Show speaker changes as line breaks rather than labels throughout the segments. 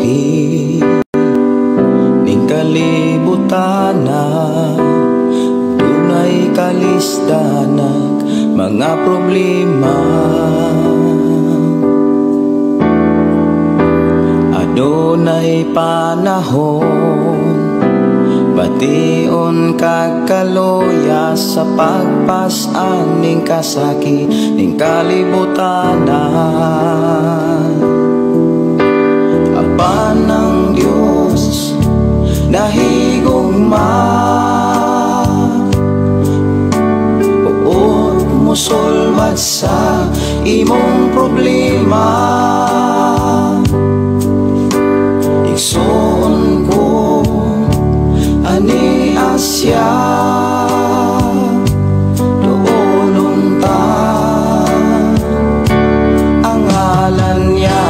buhi ning kalibutan na dunay kalistanak mga problema. Adunay panahon bation kagkaloya sa pagpasan ning kasakit ning kalibutanan. Apan ng Diyos nahigugma, uod musulbad sa imong problema. Igsoon ko ani asya doon ta ang ngalan niya.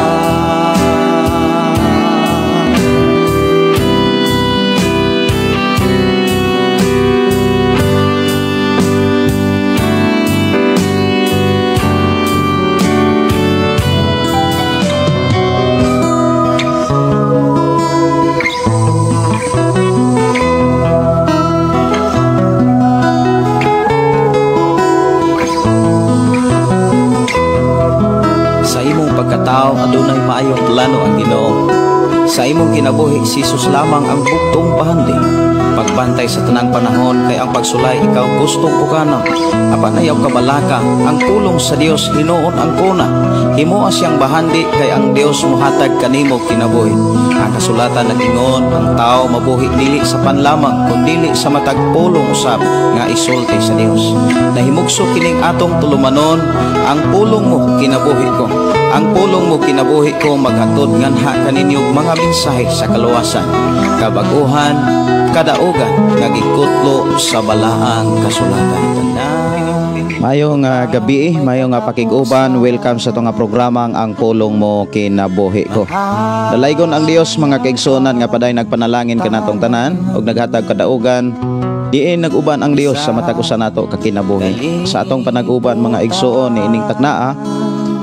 Pagkatao adunay maayong plano ang Ginoo. Sa imong kinabuhi si Jesus lamang ang bugtong pahandi. Pagbantay sa tanang panahon kay ang pagsulay ikaw gustong pukana. Apan ayaw kabalaka ang pulong sa Dios hinuon ang kuna. Himoa siyang bahandi kay ang Dios mohatag kanimo kinabuhi. Ang kasulatan nag-ingon ang tao mabuhi dili sa panlamang kundi sa matag pulong usab nga isulti sa Dios. Nahimugso kining atong tulumanon ang pulong mo kinabuhi ko. Ang pulong mo kinabuhi ko maghatod nganha kaninyong mga mensahe sa kaluwasan, kabaguhan, kadaugan nga gikutlo sa balaang kasulatan. Mayong gabi, mayong pakiguban, welcome sa itong programang ang pulong mo kinabuhi ko. Dalaygon ang Dios mga kaigsunan nga paday nagpanalangin kanatong tanan ug naghatag kadaugan. Diin nag-uban ang Dios sa matagusan nato kakinabuhi. Sa atong panag-uban mga igsuon ni ining taknaa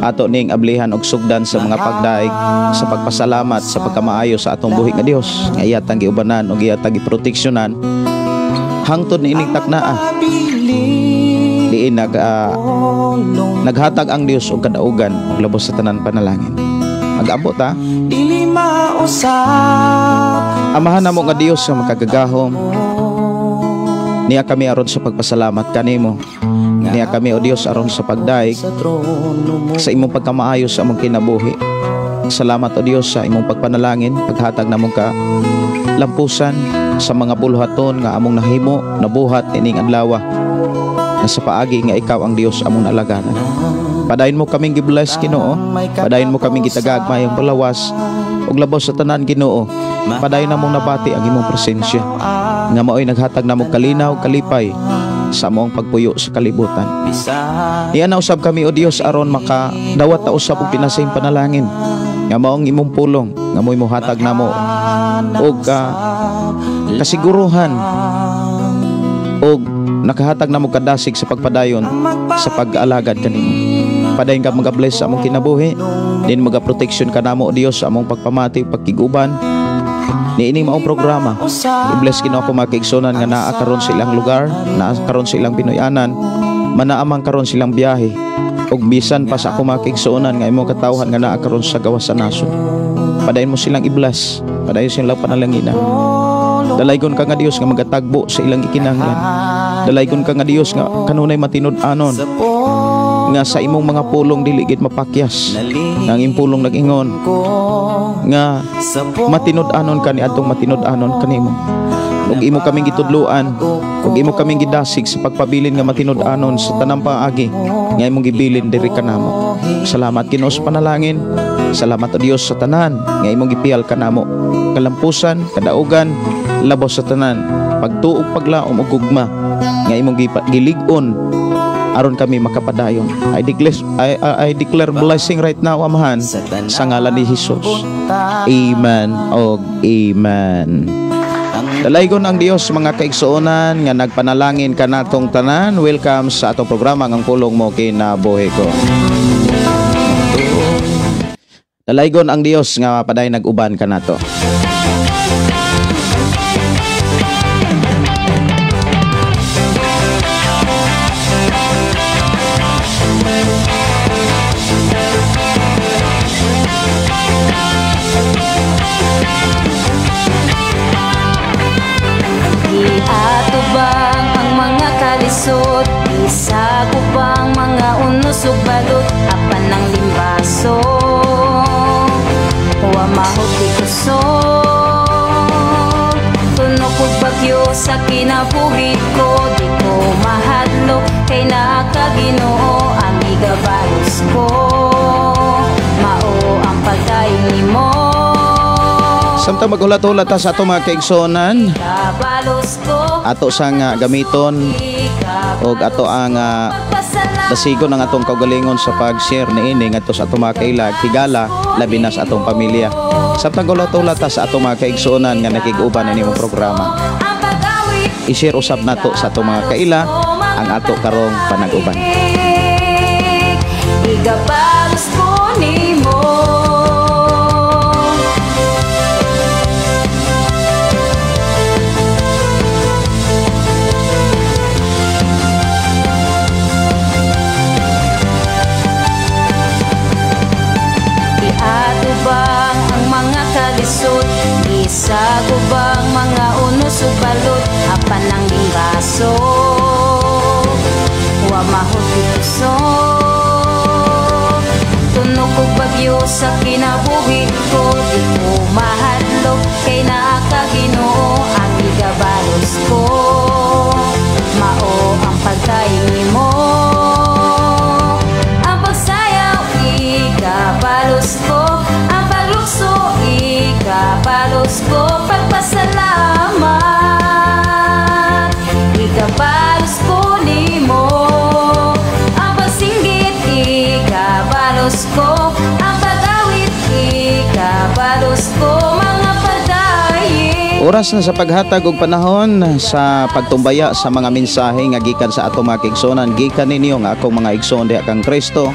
ato ning ablihan og sugdan sa mga pagdaig sa pagpasalamat sa pagkamaayo sa atong buhi nga Dios nga iyatang giubanan ug iyatang giproteksyonan hangtod niining taknaa. Diin naghatag ang Dios og kadaugan ug labos sa tanan panalangin. Mag-abot ta. Amahan namo nga Dios nga makagagahom. Niya kami aron sa pagpasalamat kanimo. Niya kami o Dios aron sa pagdaig sa imong pagkamaayo sa among kinabuhi. Salamat o Dios sa imong pagpanalangin, paghatag namong ka lampusan sa mga buluhaton nga among nahimo nabuhat ining adlaw nga sa paagi nga ikaw ang Dios among alaganan. Padayon mo kaming gibless Ginoo, padayon mo kaming gitagag mayong palawas ug labos sa tanan Ginoo. Padayon namong nabati ang imong presensya nga maoy naghatag namong kalinaw kalipay sa among pagpuyo sa kalibutan. Iyan na usab kami o Dios aron makadawat ta usab og pinasayng panalangin nga maong imong pulong nga mo'y mohatag namo og kasiguruhan og nakahatag namo kadasig sa pagpadayon sa pag-alagad kanimo. Padayon ka mag-bless sa among kinabuhi, din magaproteksyon ka namo o Dios sa among pagpamati pagkiguban niining maong programa. I-bless Ginoo ako mga kaigsunan nga naa karon sa ilang lugar, naa karon sa ilang Pinoyanan, manaamang karon silang biyahe ug bisan pa sa ako mga kaigsunan nga imong katawhan nga naa karon sa gawas sa nason. Padayon mo silang i-bless, padayon silang panalanginan. Dalaygon ka nga Dios nga magatagbo sa ilang ikinahanglan. Dalaygon ka nga Dios nga kanunay matinud-anon nga sa imong mga pulong dili gid mapakyas. Nga ang impulong nag-ingon nga matinud-anon ka ni atong matinud-anon kanimo. Ug imo kaming gitudloan, ug imo kaming gidasig sa pagpabilin nga matinud-anon sa tanang paagi nga imong gibilin diri kanamo. Salamat Ginoo sa panalangin. Salamat o Dios sa tanan nga imong gipiyal kanamo. Kalampusan, kadaugan, labos sa tanan, pagtuog paglaom ug gugma nga imong gilig-on aron kami makapadayon. I declare blessing right now amahan sa ngalan ni Jesus. Amen og amen. Dalaygon ang Dios mga kaigsuonan nga nagpanalangin kanatong tanan. Welcome sa atong programa ang pulong mo kinabuhi ko. Dalaygon ang Dios nga paday nag-uban kanato.
Iatubang ang mga kalisod, isa ko bang mga unos ug balot, apan ng limbaso huwa mahuti kusog. Tunog ug bagyo sa kinabuhi ko, di ko mahadlok kay nakaginoo ang igabalos ko, mao ang pagdayon nimo.
Samtang magulat-ulat ta sa ato mga kaigsonan,
Kabalos ko
ato sang gamiton o ato ang dasigon ang atong kaugalingon sa pag-share niini ngadto sa atong mga kailag higala labi na sa atong pamilya. Samtang magulat-ulat ta sa atong mga kaigsonan nga nakig-uban ini mong programa, i-share usab nato sa atong mga kaila ang ato karong panag-uban.
Igabalos ko nimo. Iatubang ang mga kalisod, isa ko bang mga unos ug balot, apan ng limbaso huwa mahuti kusog. Tunog ug bagyo sa kinabuhi ko, di ko mahadlok kay nakaginoo ang igabalos ko, mao ang pagkain nimo. Ang pagsayaw igabalos ko, ang paglukso igabalos ko, pagpasalamat igabalos ko nimo. Ang pagsinggit igabalos ko, ang pag-awit igabalos ko, mga padayin.
Oras na sa paghatag og panahon sa pagtumbaya sa mga mensahe nga gikan sa ato mga kaigsonan, gikan ninyo nga akong mga igsoon diha kang Kristo.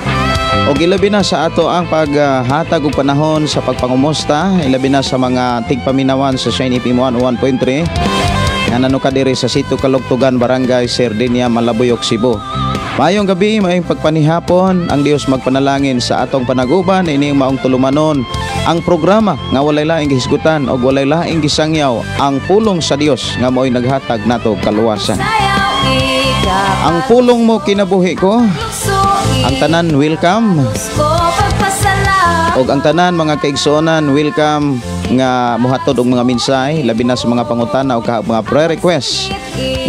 O ilabi na sa ato ang paghatag og panahon sa pagpangumusta, ilabi na sa mga tigpaminawan sa Shine FM 101.3 nga nanukadiri sa Sito Kalugtugan, Barangay Sardinia, Malabuyok, Cebu. Mayong gabi, mayong pagpanihapon, ang Dios magpanalangin sa atong panaguban, ining maong tulumanon ang programa nga walay laing gihisgutan o walay laing gisangyaw, ang pulong sa Dios nga mo'y naghatag nato kaluwasan. Ang pulong mo kinabuhi ko, ang tanan welcome, og ang tanan mga kaigsonan welcome nga muhatod og mga mensahe labi na sa mga pangutana o mga prayer request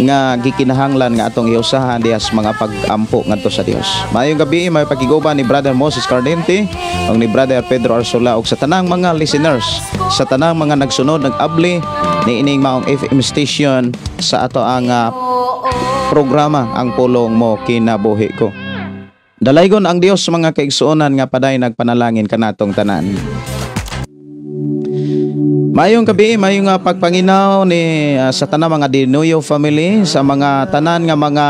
nga gikinahanglan nga atong iusahan diha sa mga pag-ampo ngadto sa Dios. Maayong gabi, may pakiguban ni Brother Moses Cardente ug ni Brother Pedro Arsola ug sa tanang mga listeners, sa tanang mga nagsunod nag-abli ni ining maong FM station sa ato ang programa ang pulong mo kinabuhi ko. Dalaygon ang Dios mga kaigsuonan nga paday nagpanalangin kanatong tanan. Mayong gabi, mayong pagpanginaw ni sa tanang mga Dinuyo family, sa mga tanan nga mga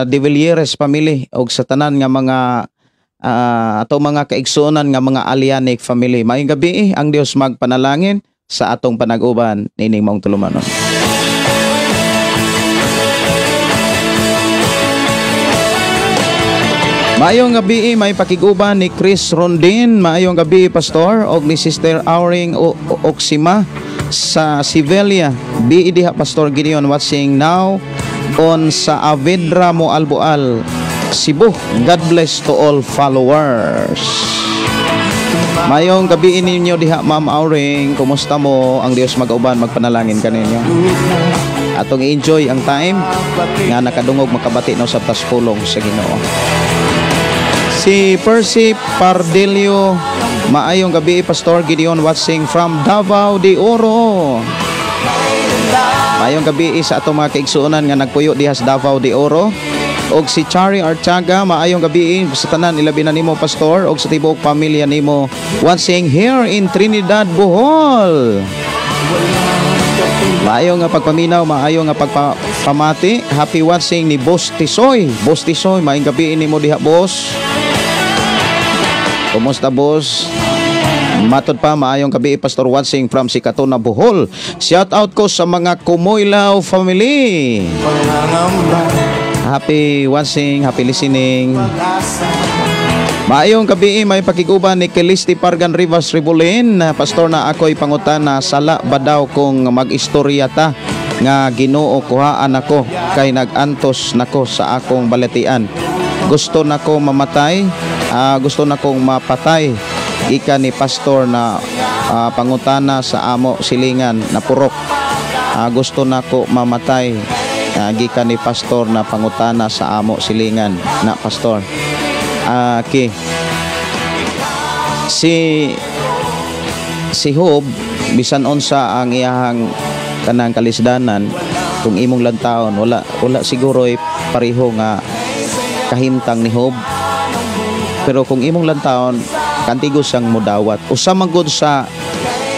De Villieres family o sa tanan nga mga ato mga kaigsuonan nga mga Alianic family. Mayong gabi, ang Dios magpanalangin sa atong panag-uban nining maong tulumanon. Maayong gabi, may pakiguban ni Chris Rondin. Maayong gabi, Pastor, og ni Sister Auring Oksima sa Sivelia. Diha Pastor Gideon watching now on sa Avedra Mo Alboal, Cebu. God bless to all followers. Maayong gabi ninyo diha Ma'am Auring. Kumusta mo? Ang Dios mag-uban, magpanalangin kaninyo. Atong enjoy ang time nga nakadungog makabati no sa taspulong sa Ginoo. Si Percy Pardelio, maayong gabi Pastor Gideon watching from Davao de Oro. Maayong gabi sa atong mga kaigsuonan nga nagpuyo diha sa Davao de Oro. Og si Chari Archaga, maayong gabi sa tanan ilabi na nimo Pastor og sa tibuok pamilya nimo watching here in Trinidad, Bohol. Maayong nga pagpaminaw, maayong nga pagpamati. Happy watching ni Boss Tisoy. Boss Tisoy, maayong gabi nimo diha boss. Kumusta boss? Matod pa, maayong gabi, Pastor Watsing from Sikatuna, Bohol. Shout out ko sa mga Kumoylaw family. Happy watching, happy listening. Maayong gabi, may pakiguban ni Kelisti Pargan Rivas Ribulin. Pastor, na ako'y pangutana, sala ba daw kung mag-istorya ta nga Ginoo kuhaan ako kay nag-antos nako sa akong balatian. Gusto nako mamatay, gusto nakong mapatay. Ika ni Pastor na pangutana sa amo silingan na purok. Gusto nako mamatay. Gika ni Pastor na pangutana sa amo silingan na Pastor. Okay. Si Job bisan unsa ang iyahang kanang kalisdanan, kung imong lantaon wala siguro pareho nga kahimtang ni Job. Pero kung imong lantaon kantigo siyang mudawat. Usa man gud sa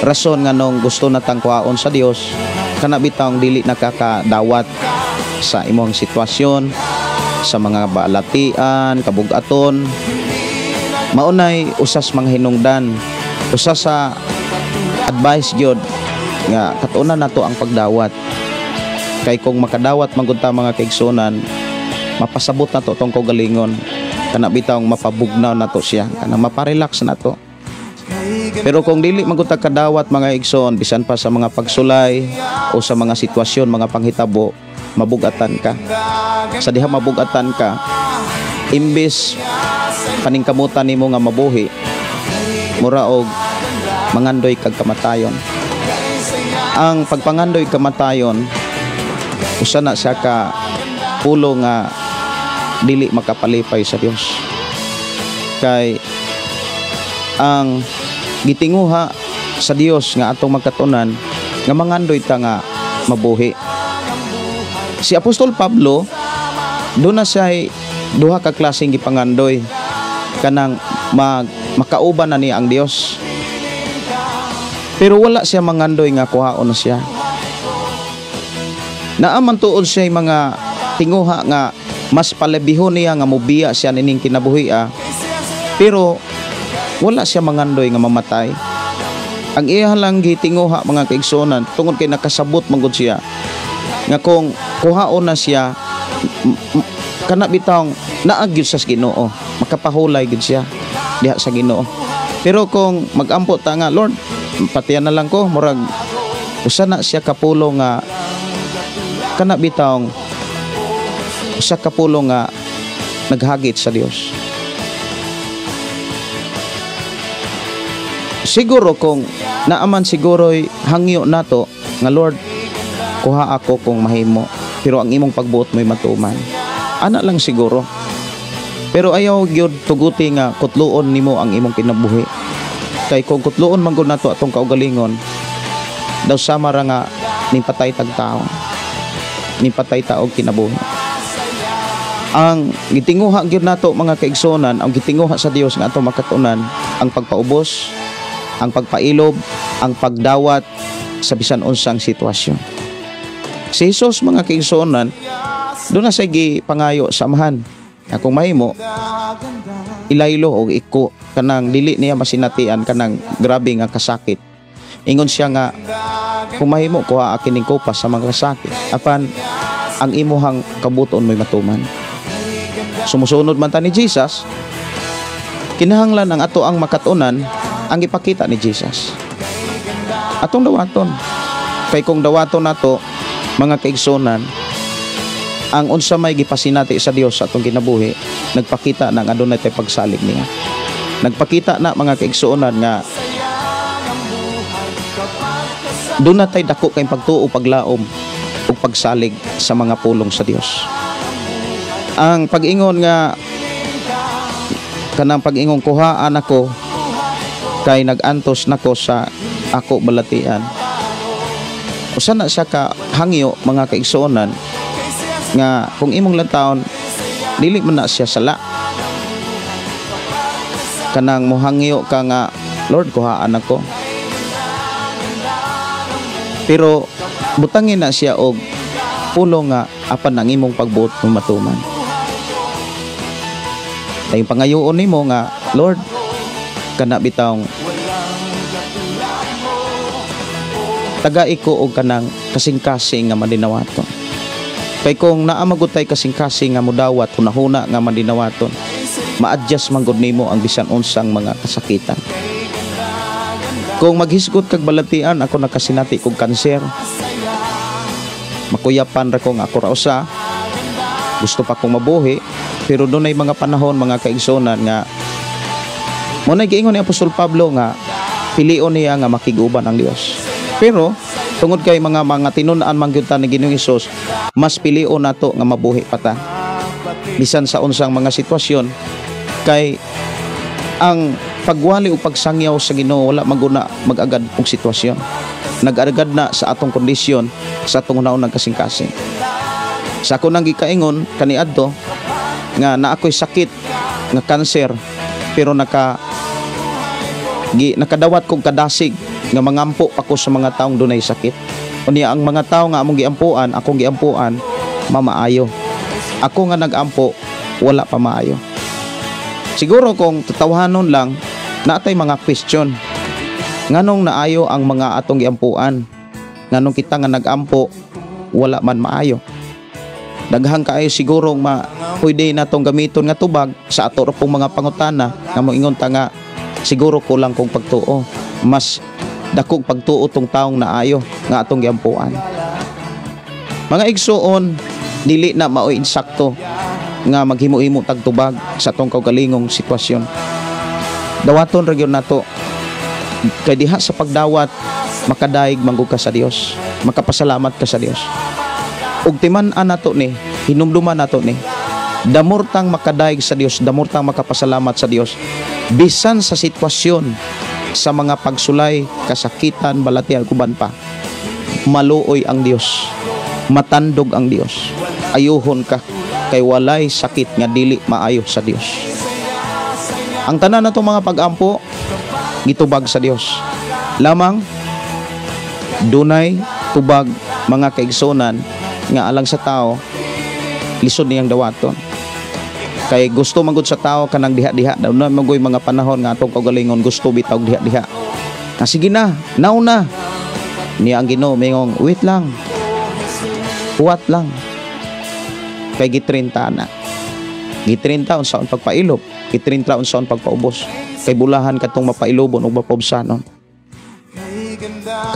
rason nga nung gusto natang kuhaon sa Dios, kana bitawng dili nakakadawat sa imong sitwasyon, sa mga balatian, kabugaton. Maunay usas mga hinungdan, usa sa advice gyud nga katuna nato ang pagdawat. Kay kung makadawat man gud ta mga kaigsunan, mapasabot nato tong kaugalingon. Kana bitawng mapabugnaw nato siya, kana maparelax nato. Pero kung dili man gud ta kadawat mga igsoon, bisan pa sa mga pagsulay o sa mga sitwasyon, mga panghitabo, mabugatan ka. Sa diha mabugatan ka, imbes paningkamutan nimo nga mabuhi, mura og mangandoy kag kamatayon. Ang pagpangandoy kamatayon, usa na siya ka pulo nga dili makapalipay sa Dios. Kay ang gitinguha sa Dios nga atong magkatunan nga mangandoy ta nga mabuhi. Si Apostol Pablo doon na siya duha ka klaseng gipangandoy kanang makauban na niya ang Dios. Pero wala siya mangandoy nga kuhaon na siya. Naaman tuod siya mga tinguha nga mas palabihon niya nga mubiya siya nining kinabuhia, pero wala siya mangandoy nga mamatay. Ang iya lang gitinguha mga kaigsonan tungod kay nakasabot man gud siya nga kung kuhaon na siya kana bitawng naagyud sa Ginoo, makapahulay gid siya diha sa Ginoo. Pero kung magampo ta nga, Lord, patiyan na lang ko, murag usa na siya kapulo nga kana bitawng usa kapulo nga naghagit sa Dios. Siguro kung naaman siguro'y hangyo nato nga, Lord, kuha ako kung mahimo, pero ang imong pagbuot mo'y matuman. Ana lang siguro. Pero ayaw gyud tuguti nga kutluon nimo ang imong kinabuhi. Kay kung kutluon man gud nato atong kaugalingon, daw sama ra nga ning patay tag tawo, ning patay taog kinabuhi. Ang gitinguha gyud nato mga kaigsonan, ang gitinguha sa Dios nga atong makatunan, ang pagpaubos, ang pagpailob, ang pagdawat sa bisan unsang sitwasyon. Si Jesus mga kaigsonan, doon na sa gipangayo sa amahan. Kung mahimo, ilaylo o iko kanang dili niya masinatian kanang grabe nga kasakit. Ingon siya nga, kung mahimo kuha akin ning kopas sa mga kasakit, apan ang imuhang kabuton mo'y matuman. Sumusunod man ta ni Jesus, kinahanglan ang ato ang makatunan ang ipakita ni Jesus. Atong dawaton. Kay kung dawaton nato mga kaigsonan, ang unsa may gipasinati sa Dios sa atong kinabuhi, nagpakita na nga adunay tay pagsalig niya. Nagpakita na mga kaigsuonan nga doon na tay dako kay pagtuo, paglaom ug pagsalig sa mga pulong sa Dios. Ang pag-ingon nga kanang pag-ingon kuhaan ako kay nag-antos nako sa ako balatian, usa na siya ka hangyo mga kaigsuonan nga kung imong lantaon dili man na siya sala kanang mohangyo ka nga, Lord, kuhaan ako, pero butangin na siya og pulo nga apan ang imong pagbuot ng matuman. Tayong pangayoon nimo nga, Lord, kana bitawng tagai ko og kanang kasing-kasing nga madinawaton. Kay kung naamagutay kasing-kasing nga mudawat hunahuna nga madinawaton, ma-adjust man gud nimo ang bisan unsang mga kasakitan. Kung maghisgot kag balatian, ako nakasinati kog kanser, makuyapan ra ko nga ako ra usa, gusto pa kong mabuhi, pero dunay mga panahon, mga kaigsonan nga mo na giingon ni Apostol Pablo nga pilion niya nga makiguban ang Dios. Pero tungod kay mga tinun-an man gyud ta ni Ginoong Hesus, mas pilion nato nga mabuhi pa ta bisan sa unsang mga sitwasyon, kay ang pagwali o pagsangyaw sa Ginoo wala maguna mag-agad og sitwasyon, nag-agad na sa atong kondisyon, sa atong hunahon kasing-kasing. Sa ako nang gikaingon kaniadto nga na ako'y sakit nga kanser, pero nakadawat kong kadasig nga mangampo ako sa mga taong dunay sakit. Unya ang mga tao nga among giampuan, akong giampuan, mamaayo. Ako nga nagampo, wala pa maayo. Siguro kung tatawhanon lang, natay mga question. Nganong naayo ang mga atong giampuan? Nganong kita nga nagampo, wala man maayo? Daghang kaayo siguro pwede natong gamiton nga tubag sa ato ra pong mga pangutana nga moingon ta nga siguro kulang kong pagtuo, mas dakog pagtuo tong taong naayo nga atong giampuan. Mga igsuon, dili na maoy insakto nga maghimo-himo tag tubag sa atong kaugalingong sitwasyon. Dawaton ra gyud nato, kay diha sa pagdawat makadaig manggug ka sa Dios, makapasalamat ka sa Dios. Ug timan-an nato ni, hinumduman nato ni, damortang makadaig sa Dios, damortang makapasalamat sa Dios bisan sa sitwasyon, sa mga pagsulay, kasakitan, balatian, kuban pa, maluoy ang Dios, matandog ang Dios. Ayuhon ka, kay walay sakit nga dili maayo sa Dios. Ang tanan natong mga pag-ampo gitubag sa Dios. Lamang dunay tubag, mga kaigsonan, nga alang sa tao lisod niyang dawaton. Kay gusto magud sa tao kanang diha-diha, daw na magoy mga panahon nga atong kaugalingon gusto bitaw diha-diha. Na sige na, nauna. Niya ang Ginoo mingong, wait lang. Huwat lang. Kay gitrinta na. Gitrinta unsaon pagpailop, gitrinta unsaon pagpaubos. Kay bulahan katong mapailobon ug mapobsanon.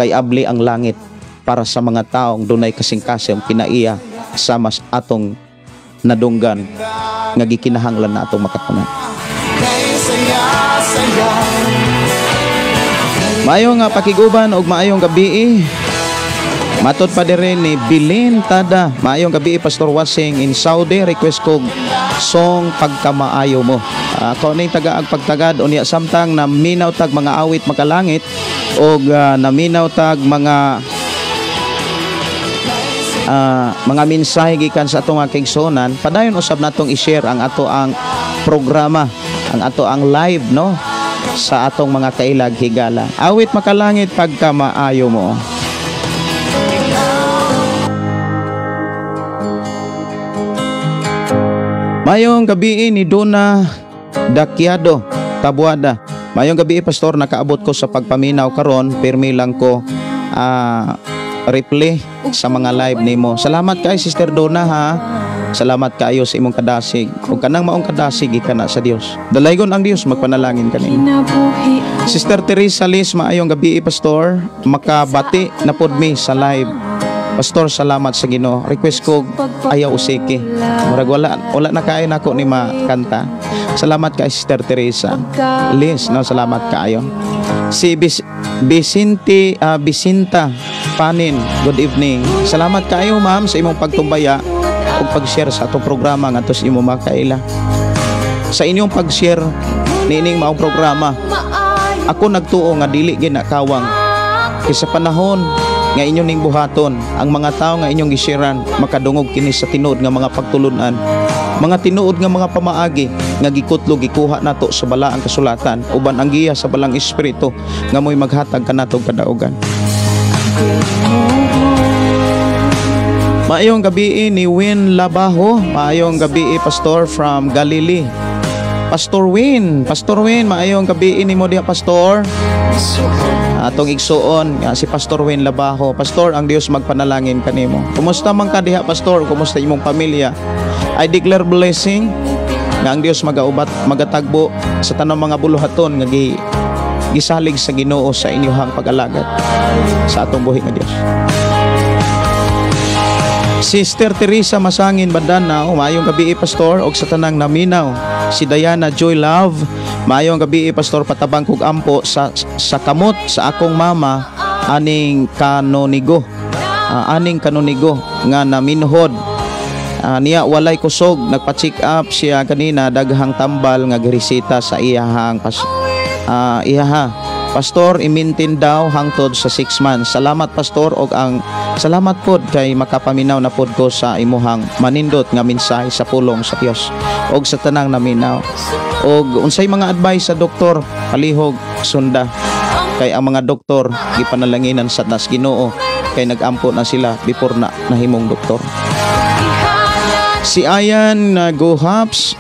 Kay abli ang langit para sa mga taong dunay kasing-kasing pinaiya sa mas atong nadunggan nga gikinahanglan na atong makatunan. Maayong nga pakiguban ug maayong gabi. Matod pa dire ni Bilin Tada. Maayong gabi, Pastor Wasing in Saudi. Request kog song Pagkamaayo Mo. Ako ning tagaag pagtagad unya samtang naminaw tag mga awit makalangit og naminaw tag mga mensahe gikan sa atong kaigsonan. Padayon usab natong i-share ang ato ang programa, ang ato ang live no sa atong mga kailag higala. Awit makalangit Pagkamaayo Mo. Mayong gabi ni Dona Dakiado Tabuada. Mayong gabi, Pastor, nakaabot ko sa pagpaminaw karon, pirmi lang ko replay sa mga live nimo. Salamat kay Sister Dona ha. Salamat kayo sa imong kadasig. Ug kanang maong kadasig gikan na sa Dios. Dalaygon ang Dios, magpanalangin kanimo. Sister Teresa Liz, maayong gabi, Pastor. Makabati na pod mi sa live. Pastor, salamat sa Ginoo. Request ko ayaw usiki. Murag wala na kaayo nako ni makanta. Salamat kay Sister Teresa Liz, no, salamat kaayo. Si Bisinta Panin, good evening. Salamat kaayo, ma'am, sa imong pagtumbaya ug pag-share sa atong programa ngadto sa imong makaila. Sa inyong pag-share niining maong programa, ako nagtuo nga dili ginakawang kay sa panahon nga inyong ning buhaton, ang mga tao nga inyong gisharean makadungog kini sa tinuod nga mga pagtulunan, mga tinuod nga mga pamaagi nga gikutlo gikuha nato sa balaang kasulatan uban ang giya sa balang espiritu nga moy maghatag kanatong kadaugan. Maayong gabi ni Win Labaho. Maayong gabi, Pastor from Galilee. Pastor Win, maayong gabi nimo diha pastor. Atong igsuon nga si Pastor Win Labaho. Pastor, ang Dios magpanalangin kanimo. Kumusta man ka diha pastor? Kumusta imong pamilya? I declare blessing nga ang Dios magatagbo sa tanang mga buluhaton nga gisalig sa Ginoo sa inyong pag-alagad sa atong buhi nga Dios. Sister Teresa Masangin Bandana, maayong gabi pastor, og sa tanang naminaw. Si Diana Joy Love, maayong gabi pastor, patabang kog ampo sa kamot sa akong mama aning kanonigo nga naminhod. Niya walay kusog, nagpa-check up siya kanina, daghang tambal nga giresita sa iyahang pastor, i-maintain daw hangtod sa 6 months. Salamat pastor, og ang salamat pod kay makapaminaw na pod ko sa imuhang manindot nga mensahe sa pulong sa Dios og sa tanang naminaw. Og unsay mga advice sa doktor, palihog sunda, kay ang mga doktor gipanalanginan sa tas Ginoo kay nagampo na sila before na nahimong doktor. Si Ayan Gohaps,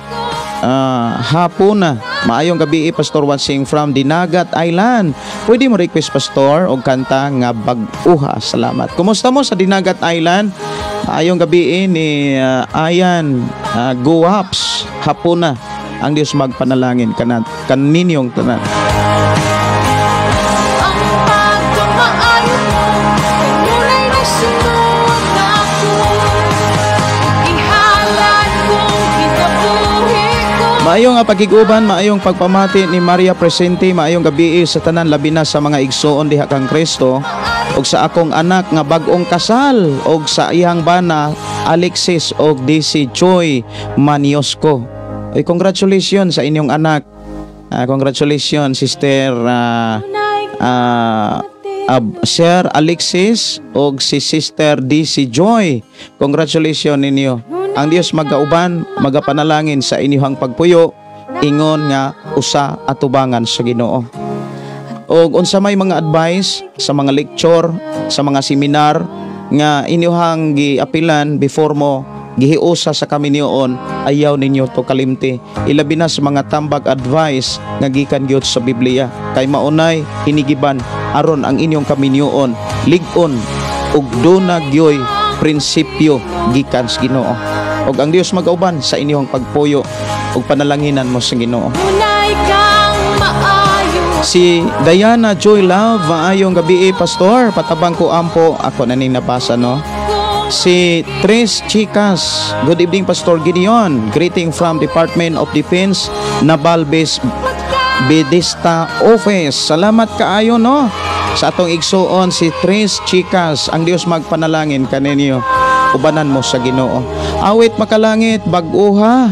hapon na. Maayong gabi pastor, watching from Dinagat Island. Pwede mo request pastor og kanta nga Bag-uha. Salamat. Kumusta mo sa Dinagat Island? Maayong gabi ni Ayan Gohaps, hapon na. Ang Dios magpanalangin kaninyong tanan. Maayong pagiguban, maayong pagpamati ni Maria Presente, maayong gabi sa tanan, labi na sa mga igsoon diha kang Kristo, og sa akong anak nga bag-ong kasal, og sa iyang bana Alexis og DC Joy Maniosco. Ay, congratulations sa inyong anak. Congratulations Sister Sir Alexis og si Sister DC Joy. Congratulations ninyo. Ang Dios magauban, magapanalangin sa inyong pagpuyo, ingon nga usa atubangan sa Ginoo. Og unsa may mga advice sa mga lecture, sa mga seminar nga inyong giapilan before mo gihiusa sa kaminyoon, ayaw ninyo to kalimti. Ilabi na sa mga tambag advice nga gikan gyud sa Biblia, kay maunay hinigiban aron ang inyong kaminyoon lig-on ug dunag gyoy prinsipyo gikan sa Ginoo. Og ang Dios magauban sa inyong pagpuyo ug panalanginan mo sa Ginoo. Si Diana Joy Love, maayong gabi pastor, patabang ko ampo, ako na ning nabasa no. Si Tres Chicas, good evening Pastor Gideon, greeting from Department of Defense, Naval Base Bedista Office. Salamat kaayo no sa atong igsuon si Tres Chicas. Ang Dios magpanalangin kaninyo, ubanan mo sa Ginoo. Awit makalangit Bag-uha,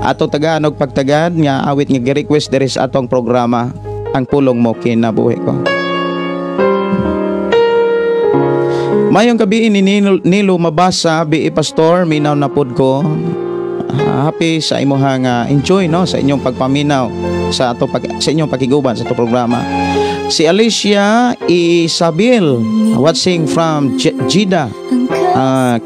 atong tagaan og pagtagad nga awit nga gi-request diri sa atong programa, ang pulong mo kinabuhi ko. Mayong gabi ni Nilo Mabasa, bi pastor, minaw na pod ko. Happy sa imuhang enjoy no sa inyong pagpaminaw sa inyong pakiguban sa ato programa. Si Alicia Isabel, watching from Jeddah,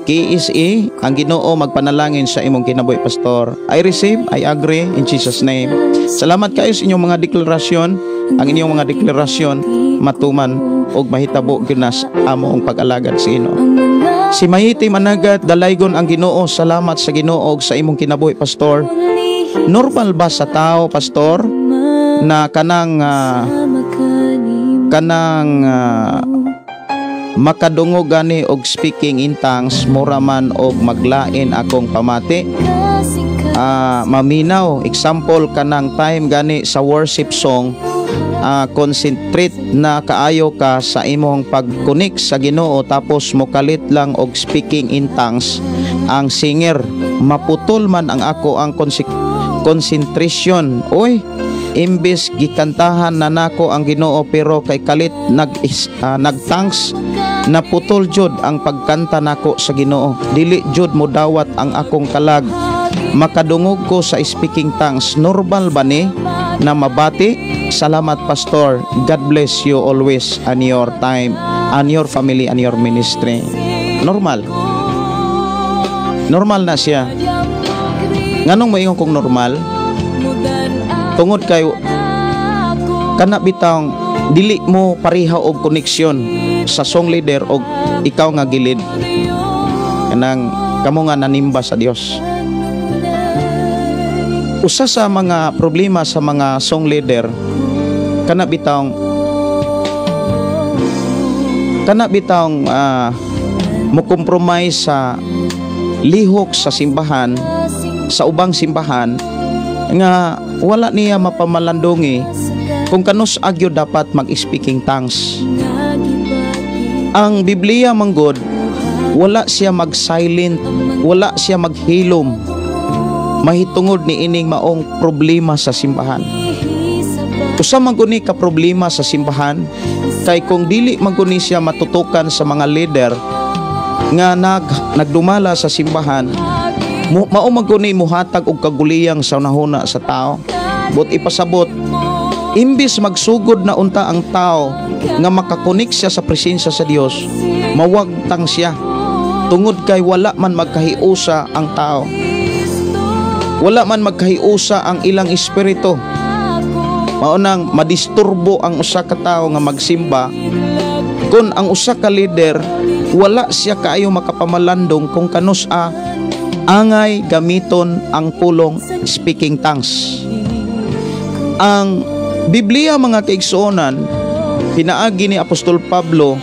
KSA, ang Ginoo magpanalangin sa imong kinabuhi pastor. I receive, I agree in Jesus name. Salamat kayo sa inyong mga deklarasyon. Ang inyong mga deklarasyon matuman og mahitabo ginas among pag-alagad sa Ginoo. Si Mahiti Managat, dalaygon ang Ginoo. Salamat sa Ginoo sa imong kinabuhi pastor. Normal ba sa tao pastor na kanang makadungog gani og speaking in tongues, mura man og maglain akong pamati? Maminaw, example kanang time gani sa worship song, concentrate na kaayo ka sa imong pagkunik sa Ginoo, tapos mokalit lang og speaking in tongues ang singer, maputol man ang ako ang concentration. Oy, imbes gikantahan na nako ang Ginoo, pero kay kalit nagtangs, naputol jud ang pagkanta nako sa Ginoo. Dili jud mo dawat ang akong kalag, makadungog ko sa speaking tongues. Normal ba ni na mabati? Salamat pastor, God bless you always and your time and your family and your ministry. Normal na siya. Nganong moingon kong normal? tungod kay kana bitang dili mo pareha og koneksyon sa song leader og ikaw nga gilid kanang kamo nga nanimba sa Dios. Usa sa mga problema sa mga song leader kana bitang mo compromise sa lihok sa simbahan, sa ubang simbahan nga wala niya mapamalandongi kung kanus agyo dapat mag-speaking tongues. Ang Biblia manggod wala siya mag-silent, wala siya maghilom mahitungod ni ining maong problema sa simbahan. Usa man guni ka problema sa simbahan kay kung dili man guni siya matutukan sa mga leader nga nagdumala sa simbahan, mao man guni muhatag og kaguliyang sa unahuna sa tao. But ipasabot, imbis magsugod na unta ang tao nga makakonik siya sa presensya sa Dios, mawagtang siya tungod kay wala man magkahiusa ang tao, wala man magkahiusa ang ilang espiritu. Maunang madisturbo ang usa ka tawo nga magsimba kung ang usa ka leader wala siya kaayo makapamalandong kung kanus angay gamiton ang pulong speaking tongues. Ang Biblia mga kaigsuonan, pinaagi ni Apostol Pablo,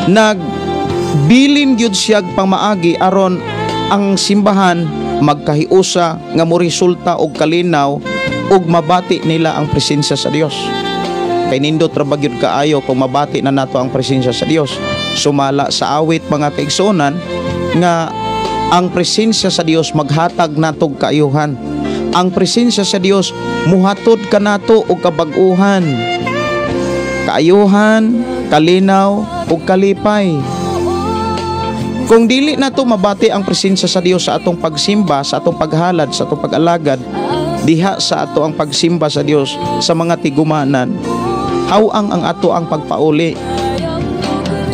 nagbilin gyud siya pamaagi aron ang simbahan magkahiusa nga moresulta og kalinaw ug mabati nila ang presensya sa Dios. Kay nindot ra bagyud kaayo kung mabati na nato ang presensya sa Dios. Sumala sa awit mga kaigsuonan nga ang presensya sa Dios maghatag natog kaayuhan. Ang presensya sa Dios muhatod ka nato og kabag-uhan, kaayuhan, kalinaw ug kalipay. Kung dili nato mabati ang presensya sa Dios sa atong pagsimba, sa atong paghalad, sa atong pag-alagad, diha sa ato ang pagsimba sa Dios sa mga tigumanan, hawang ang ato ang pagpauli,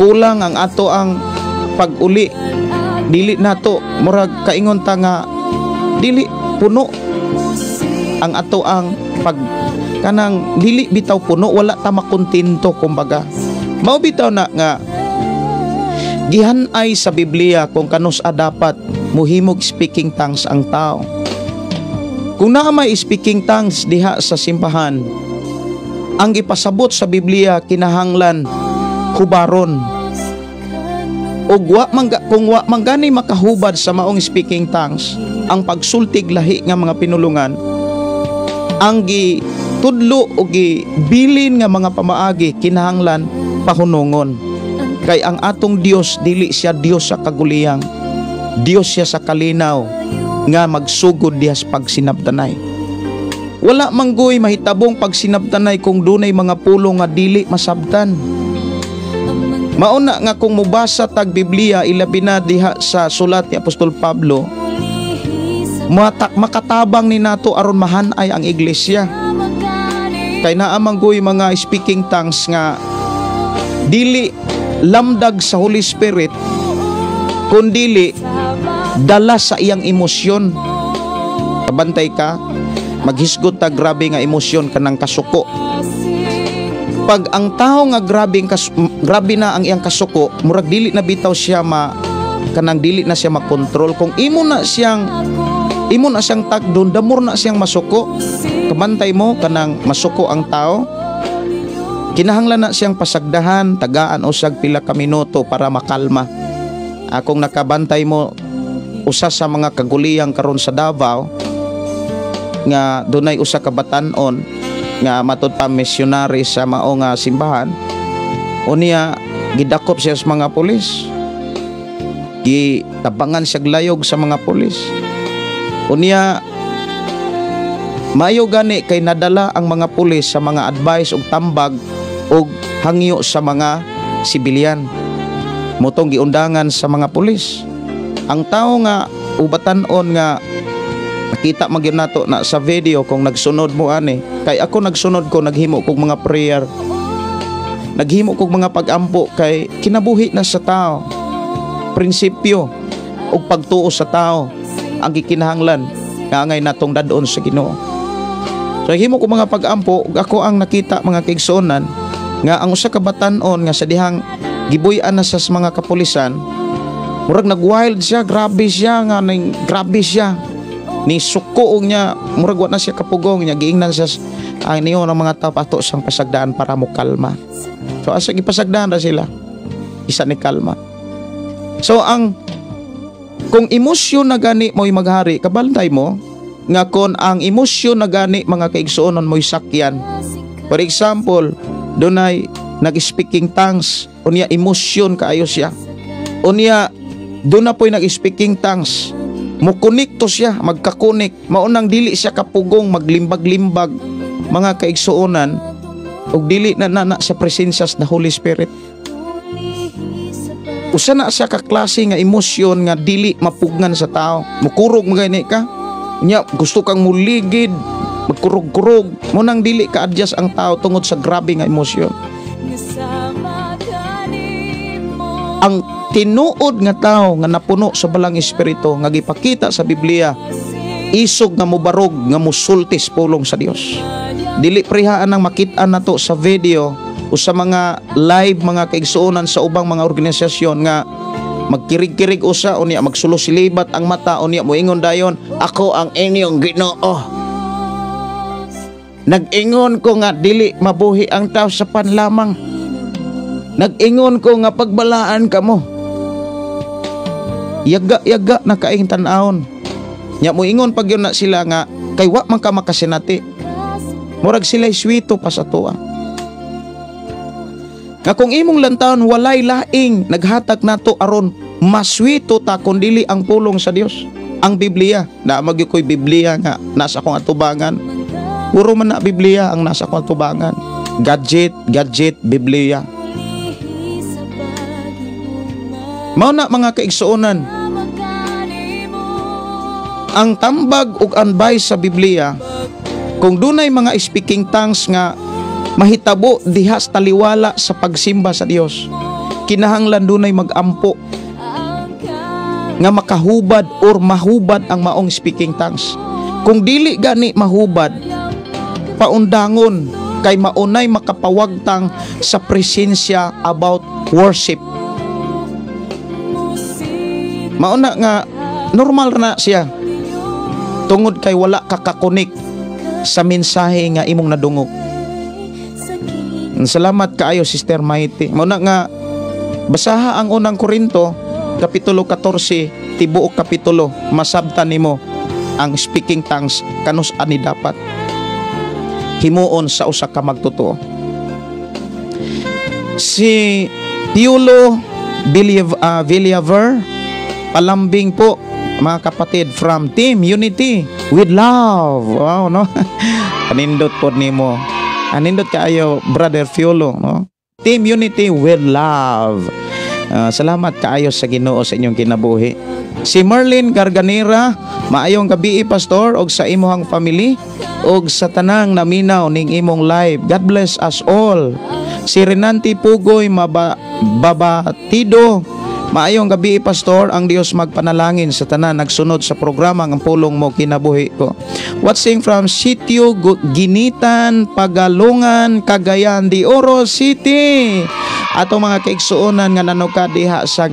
kulang ang ato ang pag-uli, dili nato murag kaingon ta nga dili puno ang ato ang kanang dili bitaw puno, wala ta makontento kumbaga. Mao bitaw na nga gihanay sa Biblia kung kanus dapat muhimog speaking tongues ang tao. Kung naa may speaking tongues diha sa simbahan, ang ipasabot sa Biblia kinahanglan hubaron. Og kung wa manggani makahubad sa maong speaking tongues, ang pagsultig lahi nga mga pinulungan, ang gitudlo o gibilin nga mga pamaagi kinahanglan pahunungon. Kay ang atong Dios dili siya Dios sa kaguliyang, Dios siya sa kalinaw nga magsugod diha sa pagsinabtanay. Wala manggoy mahitabong pagsinabtanay kung dunay mga pulong nga dili masabtan. Mauna nga kung mubasa tag Biblia ilabi na diha sa sulat ni Apostol Pablo, makatabang ni nato aron mahanay ang iglesia. Kay naa manggoy mga speaking tongues nga dili lamdag sa Holy Spirit kundili dala sa iyang emosyon. Kabantay ka, maghisgot ta grabe nga emosyon kanang kasuko. Pag ang tao nga grabe na ang iyang kasuko, murag dili na bitaw siya kanang dili na siya makontrol. Kung imo na siyang tagdon, damor na siyang masuko. Kabantay mo kanang masuko ang tao, kinahanglan na siyang pasagdahan, tagaan usag pila ka minuto para makalma. Kung nakabantay mo usa sa mga kaguliyang karon sa Davao nga dunay usa ka batan-on nga matud pa missionary sa mao nga simbahan, unya gidakop siya sa mga pulis, gitabangan siya glayog sa mga pulis. Unya mayo gani kay nadala ang mga pulis sa mga advice ug tambag ug hangyo sa mga sibilyan, motong giundangan sa mga pulis. Ang tao nga ubatan-on nga nakita magyud nato na sa video kung nagsunod mo ani, kay ako nagsunod ko, naghimo kog mga prayer, naghimo kog mga pag-ampo kay kinabuhi na sa tao. Prinsipyo ug pagtuo sa tao ang gikinahanglan nga angay natong dadon sa Ginoo. So himo ko mga pag-ampo, ako ang nakita mga kaigsuonan nga ang usa ka batan-on nga sa dihang gibuy-an na sa mga kapulisan, murag nag-wild siya, grabe siya ni suko niya, murag wa na siya kapugong niya, giingnan siya ang niyo ng mga tao pato sang pasagdaan para mo kalma. So asa gipasagdaan ra sila, isa ni kalma. So kung emosyon na gani mo'y maghari, kabantay mo nga kon ang emosyon na gani mga kaigsuonon mo'y sakyan. For example, dunay nag-speaking tongues, unya emosyon kaayo siya. Unya doon na po'y nag-speaking tongues, mukonekto siya, magkakonek, maunang dili siya kapugong, maglimbag-limbag mga kaigsuonan, ug dili na sa presensya sa Holy Spirit. Usa na siya kaklase nga emosyon nga dili mapugnan sa tao. Mukurog magani ka, nya gusto kang muligid, magkurog-kurog, munang dili ka adjust ang tao tungod sa grabe nga emosyon. Ang tinuod nga tao nga napuno sa balang espiritu nga gipakita sa Biblia, isog nga mubarog nga musultis pulong sa Dios. Dili prihaan ang makit-an nato sa video o sa mga live mga kaigsuonan sa ubang mga organisasyon nga magkirig-kirig usa unya magsulo-silibat ang mata unya moingon dayon, ako ang inyong Ginoo. Nag-ingon ko nga dili mabuhi ang tao sa panlamang. Nag-ingon ko nga pagbalaan ka mo. Yaga-yaga na kaing tan-aon. Nya moingon pag yun na sila nga kay wa man ka makasinati. Murag sila'y swito pa sa tuwa. Nga kung imong lantawon walay laing naghatag nato aron maswito ta kundili ang pulong sa Dios. Ang Biblia, na magyukoy Biblia nga nasa akong atubangan. Puro man na Biblia ang nasa akong atubangan. Gadget, Biblia. Mao na mga kaigsuonan, ang tambag ug anbay sa Biblia, kung dunay mga speaking tongues nga mahitabo diha sa taliwala sa pagsimba sa Dios, kinahanglan dunay magampo nga makahubad or mahubad ang maong speaking tongues. Kung dili gani mahubad, paundangon kay maunay makapawagtang sa presensya about worship. Mauna nga normal na siya tungod kay wala kakakonik sa mensahe nga imong nadungog. Salamat kaayo Sister Mighty. Mauna nga basaha ang unang Korinto kapitulo 14 tibuok kapitulo, masabtan nimo ang speaking tongues kanus ani dapat himuon sa usa ka magtotoo. Si Piolo Villaver palambing po mga kapatid from Team Unity with Love. Wow, no? Anindot po nimo. Anindot kaayo Brother Piolo, no? Team Unity with Love. Salamat kaayo sa Ginoo sa inyong kinabuhi. Si Marlene Garganera, maayong gabi pastor og sa imong family og sa tanang naminaw ning imong live. God bless us all. Si Renanti Pugoy Babatido, maayong gabi pastor, ang Dios magpanalangin sa tanan nagsunod sa programa ang pulong mo kinabuhi ko. Watching from Sitio Ginitan, Pagalungan, Cagayan de Oro City. Ato mga kaigsuonan nga nanukad diha sa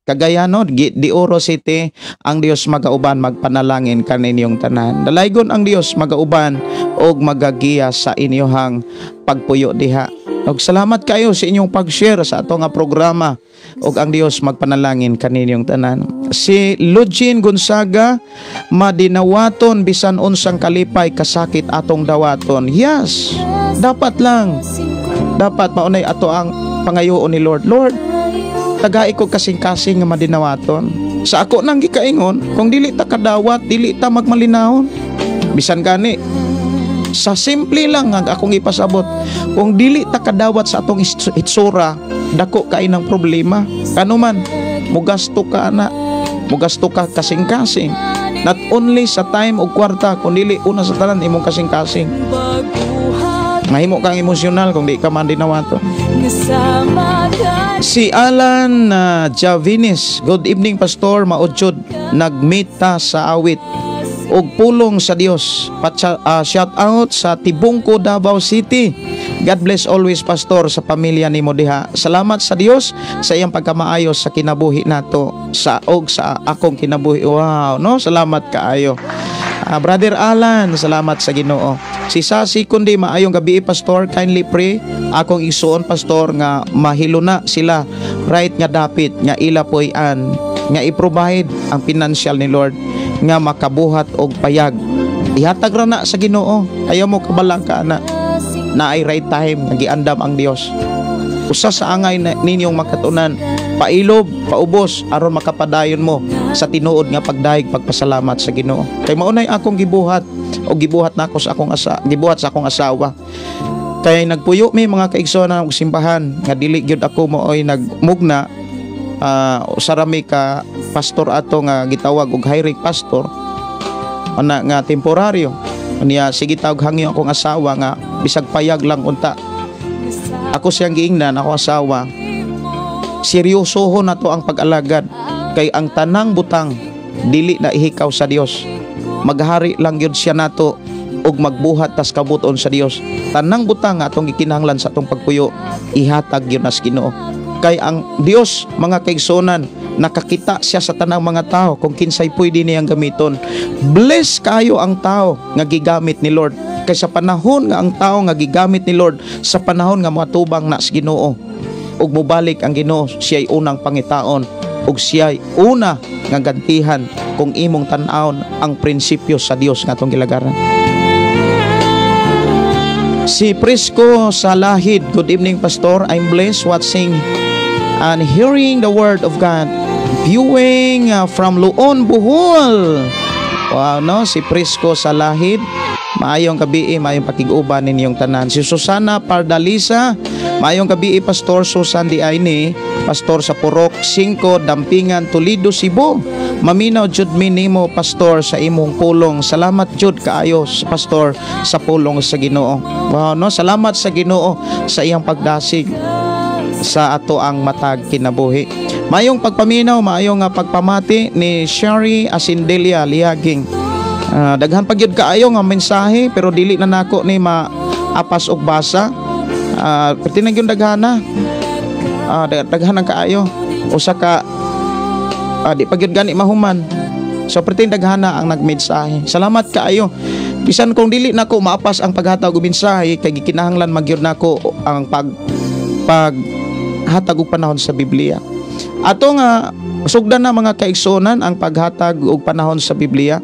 Cagayan de Oro City, ang Dios magauban magpanalangin kaninyong tanan. Dalaygon ang Dios magauban og magagiya sa inyohang pagpuyo diha. Og salamat kayo sa inyong pag-share sa ato nga programa og ang Dios magpanalangin kaninyong tanan. Si Lugin Gonzaga, madinawaton bisan unsang kalipay kasakit atong dawaton. Yes, dapat lang. Dapat maunay ato ang pangayoon ni Lord. Lord, tagai ko kasing-kasing nga madinawaton. Sa ako nang gikaingon, kung dili ta kadawat, dili ta magmalinahon. Bisan gani, sa simple lang ang akong ipasabot, kung dili ta kadawat sa atong itsura, dako kay ng problema. Kano man, mugasto ka na, mugasto ka kasing-kasing. Not only sa time o kwarta, kung dili una sa tanan imong kasing-kasing. Mahimo kang emosyonal kung di ka man dinawaton. Si Alan Javinis, good evening pastor, maudyod nagmeet ta sa awit og pulong sa Dios. Shout out sa Tibungko, Davao City. God bless always, Pastor, sa pamilya ni diha. Salamat sa Dios sa iyang pagkamaayos sa kinabuhi nato sa akong kinabuhi. Wow, no? Salamat kaayo. Brother Alan, salamat sa Ginoo. Si Sasi kundi maayong gabi, Pastor, kindly pray akong isuon, Pastor, nga mahilo na sila right nga dapit nga ila poy-an nga i-provide ang financial ni Lord nga makabuhat og payag. Ihatag ra na sa Ginoo. Ayaw mo kabalang ka na ay right time nga giandam ang Dios. Usa sa angay na ninyong makatunan, pailob, paubos aron makapadayon mo sa tinuod nga pagdaig pagpasalamat sa Ginoo. Kay mao nay akong gibuhat o gibuhat nako sa akong asawa. Kay nagpuyo mi mga kaigsoon og simbahan nga dili gyud ako mooy nagmugna. Sarami ka pastor ato nga gitawag og hiring pastor ana nga temporaryo niya. Sige tawag hangyo akong asawa nga bisag payag lang unta ako siyang giingnan, ako asawa, seryosoho na to ang pag-alagad. Kay ang tanang butang dili na ihikaw sa Dios. Maghari lang yun siya nato og magbuhat tas kabuton sa Dios. Tanang butang atong gikinahanglan sa atong pagpuyo ihatag yun as Ginoo. Kay ang Dios, mga kaigsonan, nakakita siya sa tanang mga tao kung kinsay pwede niyang gamiton. Bless kayo ang tao nga gigamit ni Lord. Kay sa panahon nga ang tao nga gigamit ni Lord, sa panahon nga matubang na sa Ginoo ug mobalik ang Ginoo, siya'y unang pangitaon ug siya'y una nga gantihan kung imong tan-awon ang prinsipyo sa Dios nga atong gilagaran. Si Prisco Salahid, good evening, Pastor. I'm blessed watching and hearing the word of God. Viewing from Luon, Bohol. Wow, no? Si Prisco Salahid. Maayong gabi, maayong pakiguban ninyong tanan. Si Susana Pardalisa, maayong gabi, Pastor Susan Di Aini, Pastor sa Purok 5, Dampingan, Toledo, Cebu. Maminaw jud mi nimo, Pastor, sa imong pulong. Salamat jud kaayo, Pastor, sa pulong sa Ginoo. Wow, no? Salamat sa Ginoo sa iyang pagdasig sa ato ang matag kinabuhi. Mayong pagpaminaw, mayong pagpamati ni Sherry Asindelia Liaging. Daghan pagyud kaayo nga mensahe pero dili na nako ni maapas og basa. Pertinag yung daghana. Daghan ang kaayo. Usa ka di pagyud gani mahuman. So pertinag daghana ang nagmensahe. Salamat kaayo. Bisan kung dili nako maapas ang paghatag og mensahe kay gikinahanglan magyud nako ang paghatag og panahon sa Biblia. Ato nga sugdan na mga kaigsonan ang paghatag og panahon sa Biblia.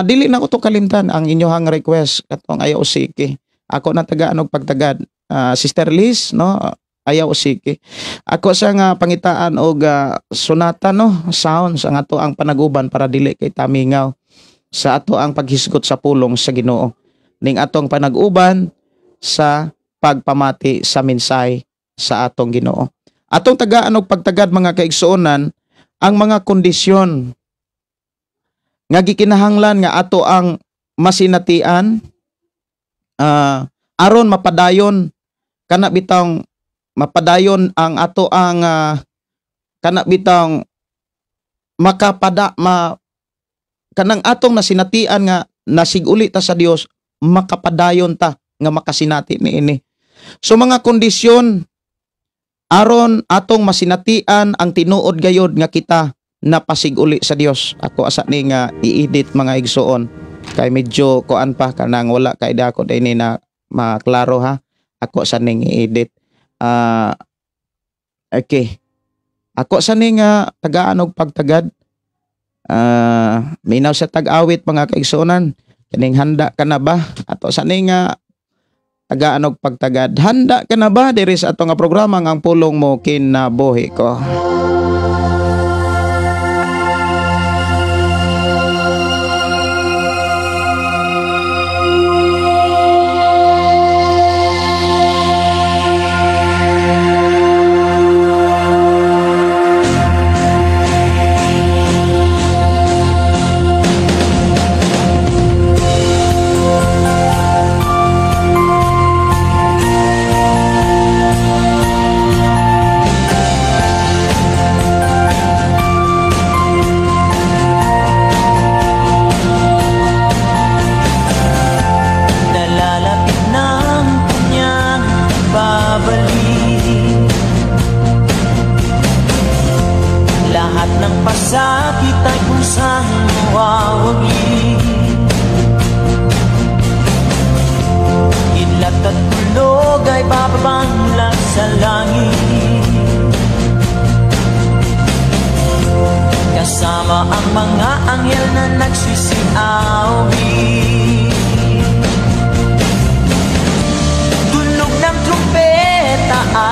Dili na ko to kalimtan ang inyohang request katong ayaw usiki. Ako na tagaan og pagtagad. Sister Liz, no, ayaw usiki. Ako sa nga pangitaan og sonata, no, sounds ang ato ang panaguban para dili kay tamingaw sa ato ang paghisgot sa pulong sa Ginoo. Ning atong panag-uban sa pagpamati sa mensahe sa atong Ginoo. Atong tagaan og pagtagad mga kaigsuonan ang mga kondisyon nga gikinahanglan nga ato ang masinatian aron mapadayon kana bitang mapadayon ang ato ang kana bitang kanang atong nasinatian nga nasiguli ta sa Dios, makapadayon ta nga makasinati niini. So mga kondisyon aron atong masinatian ang tinuod gayod nga kita napasiguli sa Dios. Ako asa ni nga i-edit mga igsoon kay medyo kuan pa kanang wala kay dako dinhi na maklaro ha. Ako sa ning i-edit. Okay. Ako sa ning tagaan og pagtagad. Minaw sa tag-awit mga kaigsuonan. Kining handa ka na ba? Ato sa ning tagaan og pagtagad. Handa ka na ba diri sa ato nga programa ang pulong mo kinabuhi ko?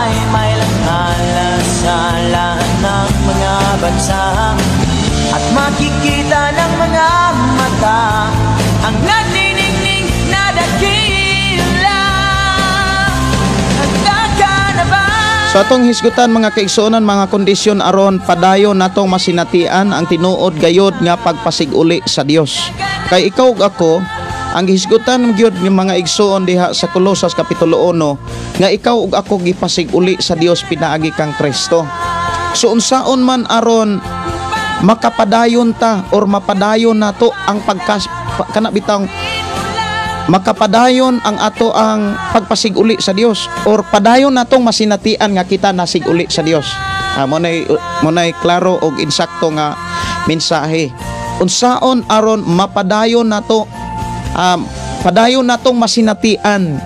ay may langhala sa lahat ng mga bansa. At makikita ng mga mata ang naniningning na dakila. Handa ka na ba?
So atong hisgutan mga kaigsuonan, mga kondisyon aron padayon natong masinatian ang tinuod gayod nga pagpasiguli sa Dios. Kay ikaw ug ako, ang hisgutan gyud ng mga igsuon diha sa Colosas kapitulo 1 nga ikaw ug ako gipasiguli sa Dios pinaagi kang Kristo. So unsaon man aron makapadayon ta or mapadayon nato ang makapadayon ang ato ang pagpasiguli sa Dios or padayon natong masinatian nga kita nasiguli sa Dios. Munay klaro og insakto nga mensahe. Unsaon aron mapadayon nato padayon natong masinatian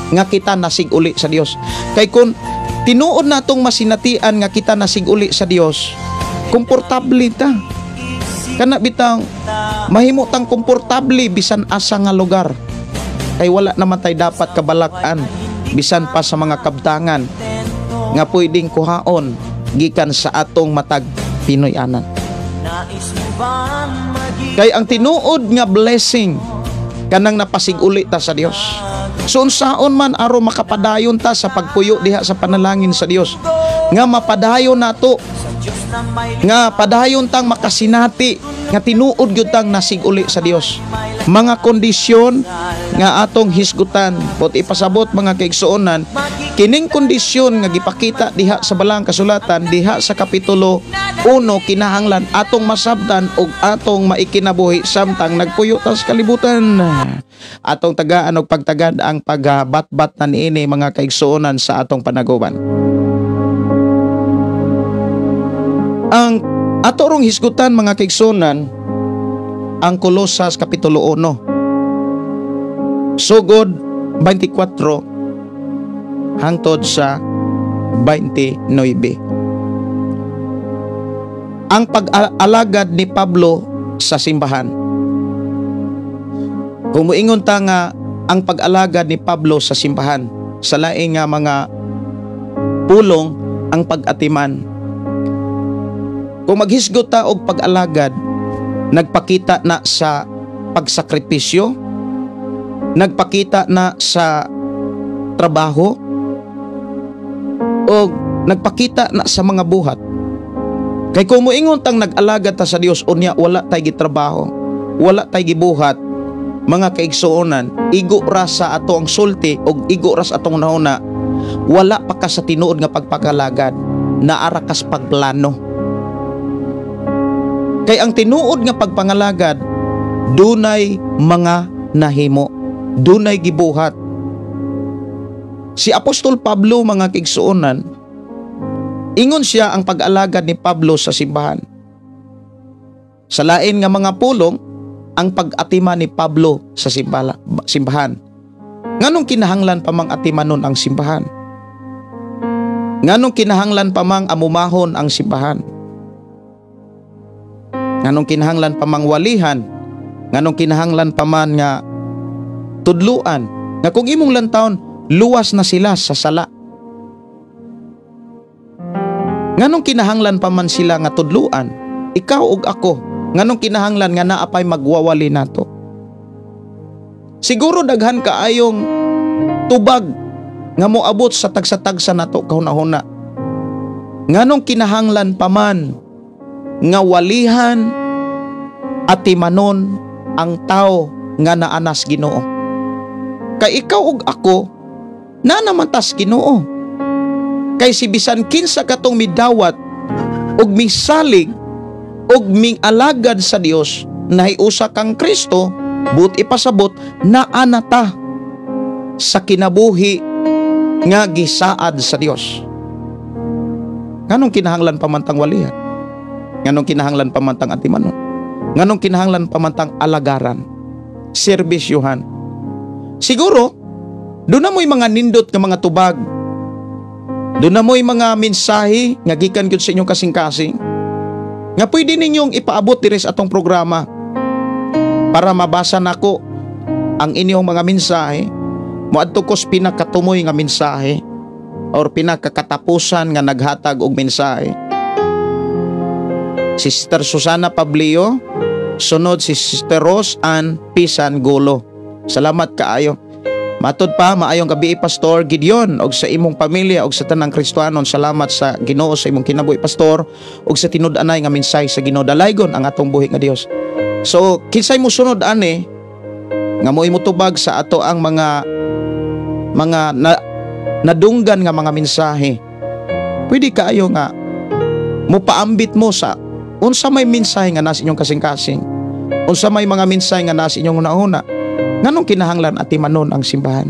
nga kita nasiguli sa Dios. Kay kun tinuod natong masinatian nga kita nasiguli sa Dios, komportable ta. Kana bitang mahimo tang komportable bisan asa nga lugar. Kay wala naman tay dapat kabalakan bisan pa sa mga kabtangan nga pwedeng kuhaon gikan sa atong matag Pinoy-anan. Kay ang tinuod nga blessing kanang napasiguli ta sa Dios. So unsaon man aron makapadayon ta sa pagpuyo diha sa panalangin sa Dios nga mapadayon nato nga padayon tang makasinati nga tinuod gyud tang nasiguli sa Dios. Mga kondisyon nga atong hisgutan but ipasabot mga kaigsuonan, kining kondisyon nga gipakita diha sa balang kasulatan diha sa kapitulo 1 kinahanglan atong masabtan ug atong maikinabuhi samtang nagpuyo ta sa kalibutan. Atong tagaan og pagtagad ang pagbatbat na niini mga kaigsuonan sa atong panaguban. Ang ato rong hisgutan mga kaigsuonan ang Colosas kapitulo 1 sugod 24 hangtod sa 29. Ang pag-alagad ni Pablo sa simbahan. Kung muingon ta nga ang pag-alagad ni Pablo sa simbahan, sa laing nga mga pulong ang pag-atiman. Kung maghisgot ta og pag-alagad, nagpakita na sa pagsakripisyo, nagpakita na sa trabaho, o nagpakita na sa mga buhat. Kay kung muingon tang nag-alagad ta sa Dios unya wala tay gitrabaho, wala tay gibuhat, mga kaigsuonan, igo ra sa ato ang sulti og igo ra sa atong nahuna, wala pa ka sa tinuod nga pagpakalagad, naara kas pagplano. Kay ang tinuod nga pagpangalagad dunay mga nahimo, dunay gibuhat. Si Apostol Pablo mga kaigsuonan, ingon siya ang pag-alagad ni Pablo sa simbahan. Sa lain nga mga pulong ang pag-atiman ni Pablo sa simbahan. Nganong kinahanglan pa mang atimanon ang simbahan? Nganong kinahanglan pa mang amumahon ang simbahan? Nganong kinahanglan pa mang walihan? Nganong kinahanglan pa man nga tudluan? Nga kung imong lantawon, luwas na sila sa sala. Nganong kinahanglan pa man sila nga tudluan? Ikaw ug ako, nganong kinahanglan nga naapay magwawali nato? Siguro daghan kaayong tubag nga moabot sa tagsa-tagsa nato kahuna-huna. Nganong kinahanglan pa man nga walihan at timanon ang tao nga naanas Ginoo. Kay ikaw ug ako na namantas Ginoo. Kay si bisan kinsa katong midawat ug misalig ug ming-alagad sa Dios nahiusa kang Kristo, but ipasabot na anata sa kinabuhi nga gisaad sa Dios. Nganong kinahanglan pamantang walihan? Nganong kinahanglan pamantang atimanon? Nganong kinahanglan pamantang alagaran, serbisyuhan? Siguro doon na mo'y mga nindot nga mga tubag, doon na mo'y mga mensahe nga gikan gyud sa inyong kasing-kasing nga pwede ninyong ipaabot diri sa atong programa para mabasa nako ang inyong mga mensahe, moadto ko sa pinakatumoy nga mensahe or pinakakatapusan nga naghatag og mensahe. Sister Susana Pablio, sunod si Sister Rose Ann Pisan Gulo. Salamat kaayo. Matod pa, maayong gabi Pastor Gideon og sa imong pamilya og sa tanang Kristiyanon. Salamat sa Ginoo sa imong kinabuhi Pastor og sa tinud-anay nga mensahe sa Ginoo. Dalaygon ang atong buhi nga Dios. So kinsay mo sunod ani nga mo'y mutubag sa ato ang mga nadunggan nga mga mensahe. Pwede kaayo nga mupaambit mo sa unsa may mensahe nga nasa inyong kasing-kasing, unsa may mga mensahe nga nasa inyong una-una, nganong kinahanglan ati manon ang simbahan.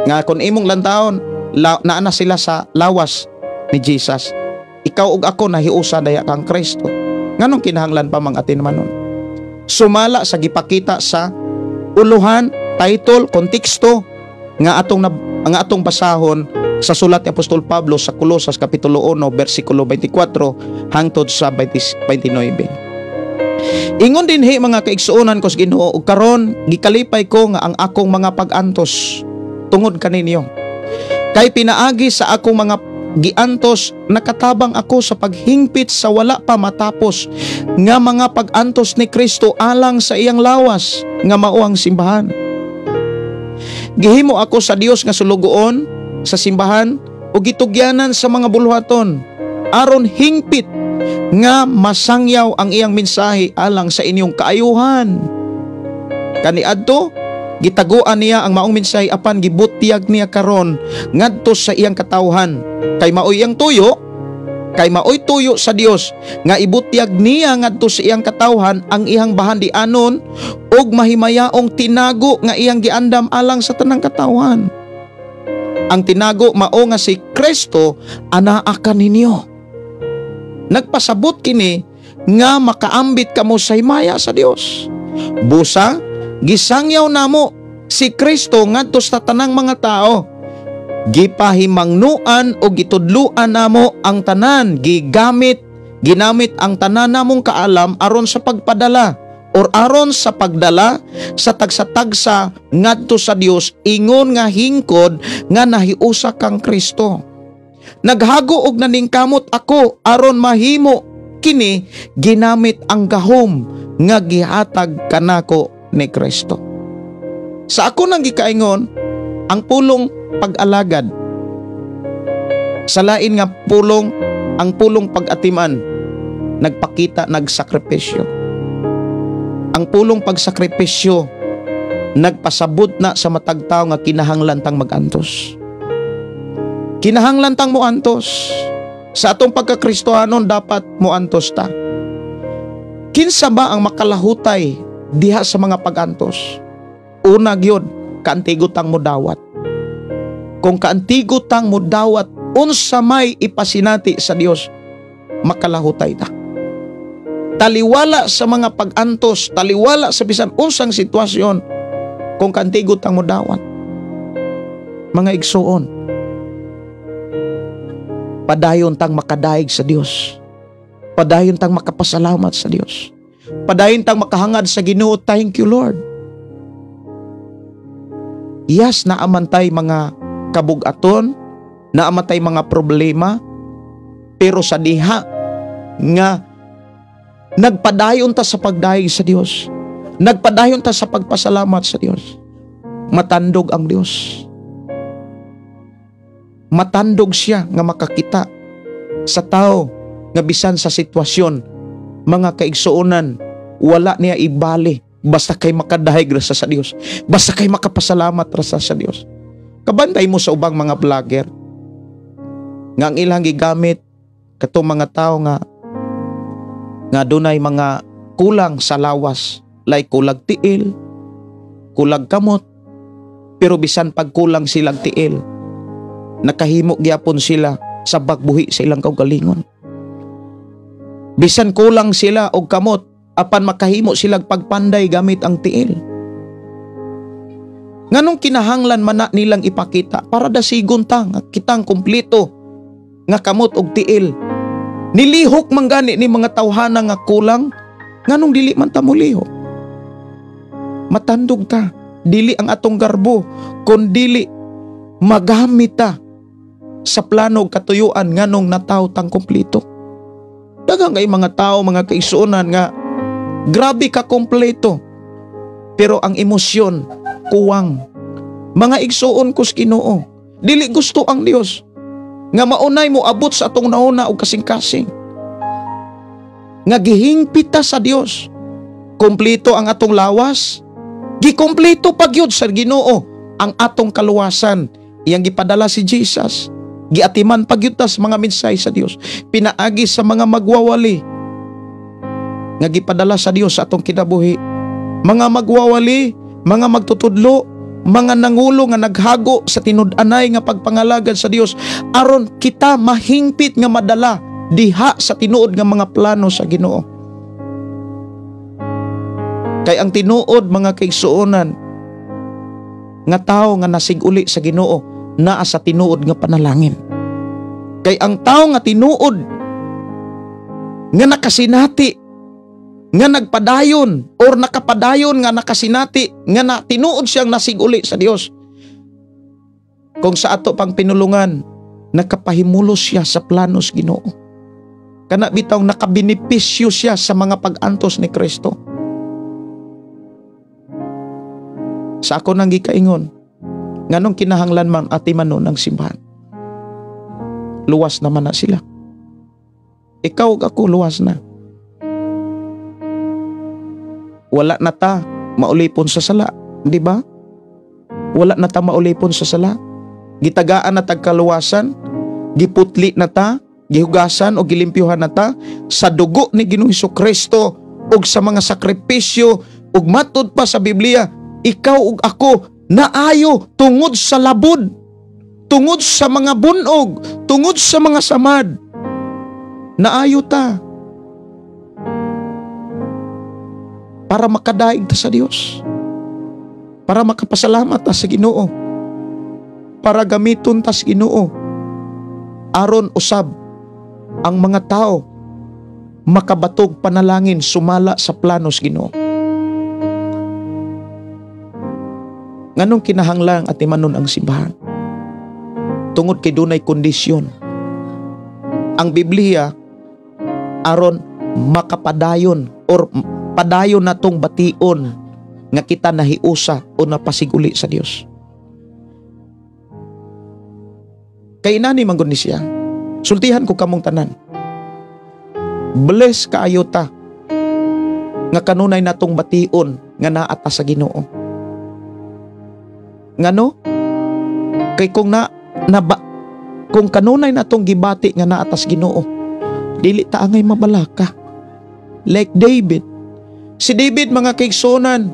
Nga kung imong lantawon naana sila sa lawas ni Jesus, ikaw ug ako nahiusa daya kang Kristo, nganong kinahanglan pa mang atin manon. Sumala sa gipakita sa uluhan, title, konteksto nga atong basahon sa sulat ni Apostol Pablo sa Colosas kapitulo 1 bersikulo 24 hangtod sa 29. Ingon dinhi mga kaigsuonan ko sa Ginoo, ug karon gikalipay ko nga ang akong mga pag-antos tungod kaninyo. Kay pinaagi sa akong mga giantos, nakatabang ako sa paghingpit sa wala pa matapos nga mga pag-antos ni Kristo alang sa iyang lawas nga mao ang simbahan. Gihimo ako sa Dios nga sulugoon sa simbahan o gitugyanan sa mga buluhaton aron hingpit nga masangyaw ang iyang mensahe alang sa inyong kaayuhan. Kaniadto gitaguan niya ang maong mensahe apan gibutyag niya karon ngadto sa iyang katawhan. Kay maoy iyang tuyo, kay maoy tuyo sa Dios nga ibutyag niya ngadto sa iyang katawhan ang iyang bahandianon ug mahimayaong tinago nga iyang giandam alang sa tanang katawhan. Ang tinago mao nga si Kristo anaa kaninyo. Nagpasabot kini nga makaambit kamo sa himaya sa Dios. Busa gisangyaw namo si Kristo ngadto sa tanang mga tao. Gipahimangnuan o gitudluan namo ang tanan, ginamit ang tanan namong kaalam aron sa pagpadala or aron sa pagdala sa tagsa-tagsa ngadto sa Dios ingon nga hingkod nga nahiusa kang Kristo. Naghago og naningkamot ako aron mahimo kini ginamit ang gahom nga gihatag kanako ni Kristo. Sa ako nang gikaingon ang pulong pag-alagad. Sa lain nga pulong, ang pulong pag-atiman, nagpakita, nagsakripisyo. Ang pulong pagsakripisyo, nagpasabot na sa matag tao nga kinahanglantang mag-antos. Kinahanglantang mo antos. Sa atong pagkakristohanon, dapat mo antos ta. Kinsa ba ang makalahutay diha sa mga pag-antos? Una gyud, kaantigutang mo dawat. Kung kaantigutang mo dawat unsa may ipasinati sa Dios, makalahutay ta. Taliwala sa mga pag-antos, taliwala sa bisan unsang sitwasyon, kung kaantigutang mo dawat. Mga igsuon, padayon tang makadaig sa Dios. Padayon tang makapasalamat sa Dios. Padayon tang makahangad sa Ginoo. Thank you, Lord. Yes, naamantay mga kabugaton, naamatay mga problema, pero sa diha nga nagpadayon ta sa pagdaig sa Dios, nagpadayon ta sa pagpasalamat sa Dios, matandog ang Dios. Matandog siya nga makakita sa tao nga bisan sa sitwasyon, mga kaigsuonan, wala niya ibali basta kay makadahig rasa sa Dios, basta kay makapasalamat rasa sa Dios. Kabantay mo sa ubang mga vlogger nga ang ilang gigamit katong mga tao nga dunay mga kulang sa lawas, like kulag tiil, kulag kamot, pero bisan pagkulang silang tiil, nakahimo gyapon sila sa bagbuhi sa ilang kaugalingon. Bisan kulang sila og kamot, apan makahimo silang pagpanday gamit ang tiil. Nganong kinahanglan man na nilang ipakita para dasigon tang kitang kumpleto nga kamot og tiil. Nilihok man gani ni mga tawhana nga kulang, nganong dili man ta molihok. Matandog ta, dili ang atong garbo, kun dili magamit ta sa plano katuyuan nganong nataw tang kumpleto. Daghang kay mga tao, mga kaigsuonan nga grabe ka kumpleto, pero ang emosyon kuwang. Mga igsuon ko sa Ginoo, dili gusto ang Dios nga maunay mo abot sa atong nauna og kasing-kasing. Nga gihingpita sa Dios, kumpleto ang atong lawas, gikumpleto pa gyud sa Ginoo ang atong kaluwasan. Iyang gipadala si Jesus, giatiman pa gyud ta sa mga mensahe sa Dios, pinaagi sa mga magwawali nga gipadala sa Dios sa atong kinabuhi. Mga magwawali, mga magtutudlo, mga nangulo nga naghago sa tinud-anay nga pagpangalagad sa Dios aron kita mahingpit nga madala diha sa tinuod nga mga plano sa Ginoo. Kay ang tinuod, mga kaigsuonan, nga tao nga nasiguli sa Ginoo naa sa tinuod nga panalangin. Kay ang tao nga tinuod nga nakasinati, nga nagpadayon or nakapadayon nga nakasinati, nga na tinuod siyang nasiguli sa Dios, kung sa ato pang pinulungan nakapahimulos siya sa planos Ginoo, kana bitaw nakabenepisyo siya sa mga pag-antos ni Kristo. Sa ako nang gikaingon, nganong kinahanglan man atimanon ang simbahan. Luwas naman na sila. Ikaw ug ako luwas na. Wala na ta maulipon sa sala, di ba? Wala na ta maulipon sa sala. Gitagaan na tagkaluwasan, giputli na ta, gihugasan o gilimpyuhan na ta sa dugo ni Ginoong Hesukristo ug sa mga sakripisyo, ug matud pa sa Biblia, ikaw ug ako naayo tungod sa labod, tungod sa mga bunog, tungod sa mga samad. Naayo ta para makadaig ta sa Dios, para makapasalamat ta sa Ginoo, para gamiton ta sa Ginoo aron usab ang mga tao makabatog panalangin sumala sa planos Ginoo. Nganong kinahanglang atimanon ang simbahan? Tungod kay dunay kondisyon ang Biblia aron makapadayon or padayon natong bation nga kita nahiusa o napasiguli sa Dios. Kay nani manggod ni siya, sultihan ko kamong tanan, bless kaayo ta nga kanunay natong bation nga naata sa Ginoo. Ngano? Kay kung kung kanunay natong gibati nga naata sa Ginoo, dili ta angay mabalaka. Like David. Si David, mga kaigsonan,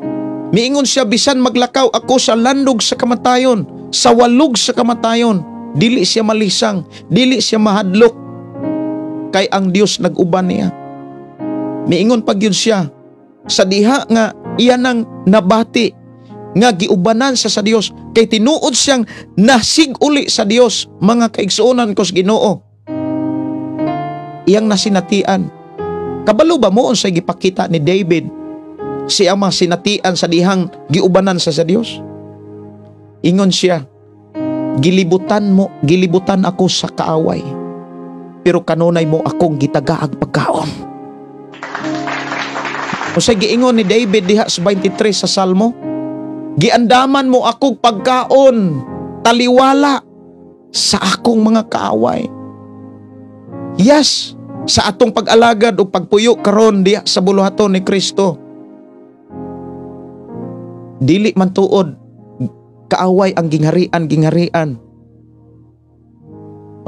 miingon siya, bisan maglakaw ako sa landog sa kamatayon, sa walog sa kamatayon, dili siya malisang, dili siya mahadlok, kay ang Dios nag-uban niya. Miingon pag yun siya, sa diha nga iyan ang nabati, nga giubanan sa Dios, kay tinuod siyang nasiguli sa Dios, mga kaigsuonan ko sa Ginoo. Iyang nasinatian. Kabalo ba mo unsay gipakita ni David siya mga sinatian sa dihang giubanan sa Dios? Ingon siya, gilibutan ako sa kaaway, pero kanunay mo akong gitagaag pagkaon. Unsay giingon ni David diha sa 23 sa Salmo? Giandaman mo akong pagkaon, taliwala sa akong mga kaaway. Yes, sa atong pag-alagad o pagpuyo karon diha sa buluhaton ni Kristo, dili man tuod kaaway ang gingharian.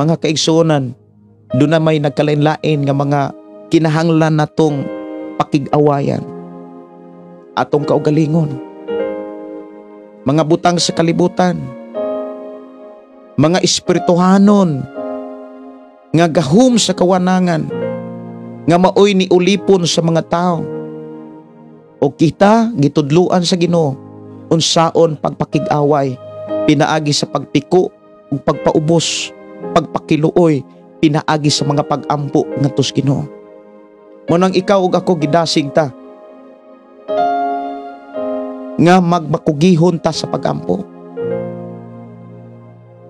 Mga kaigsuonan, doon na may nagkalain-lain nga mga kinahanglan natong pakig-awayan, atong kaugalingon, mga butang sa kalibutan, mga espirituhanon nga gahum sa kawanangan, nga maoy ni ulipon sa mga tao, o kita gitudluan sa Ginoo unsaon pagpakig-away, pinaagi sa pagpiko ug pagpaubos, pagpakiluoy, pinaagi sa mga pag-ampo ngadto sa Ginoo. Munang ikaw ug ako gidasig ta nga magbakugihon ta sa pag-ampo.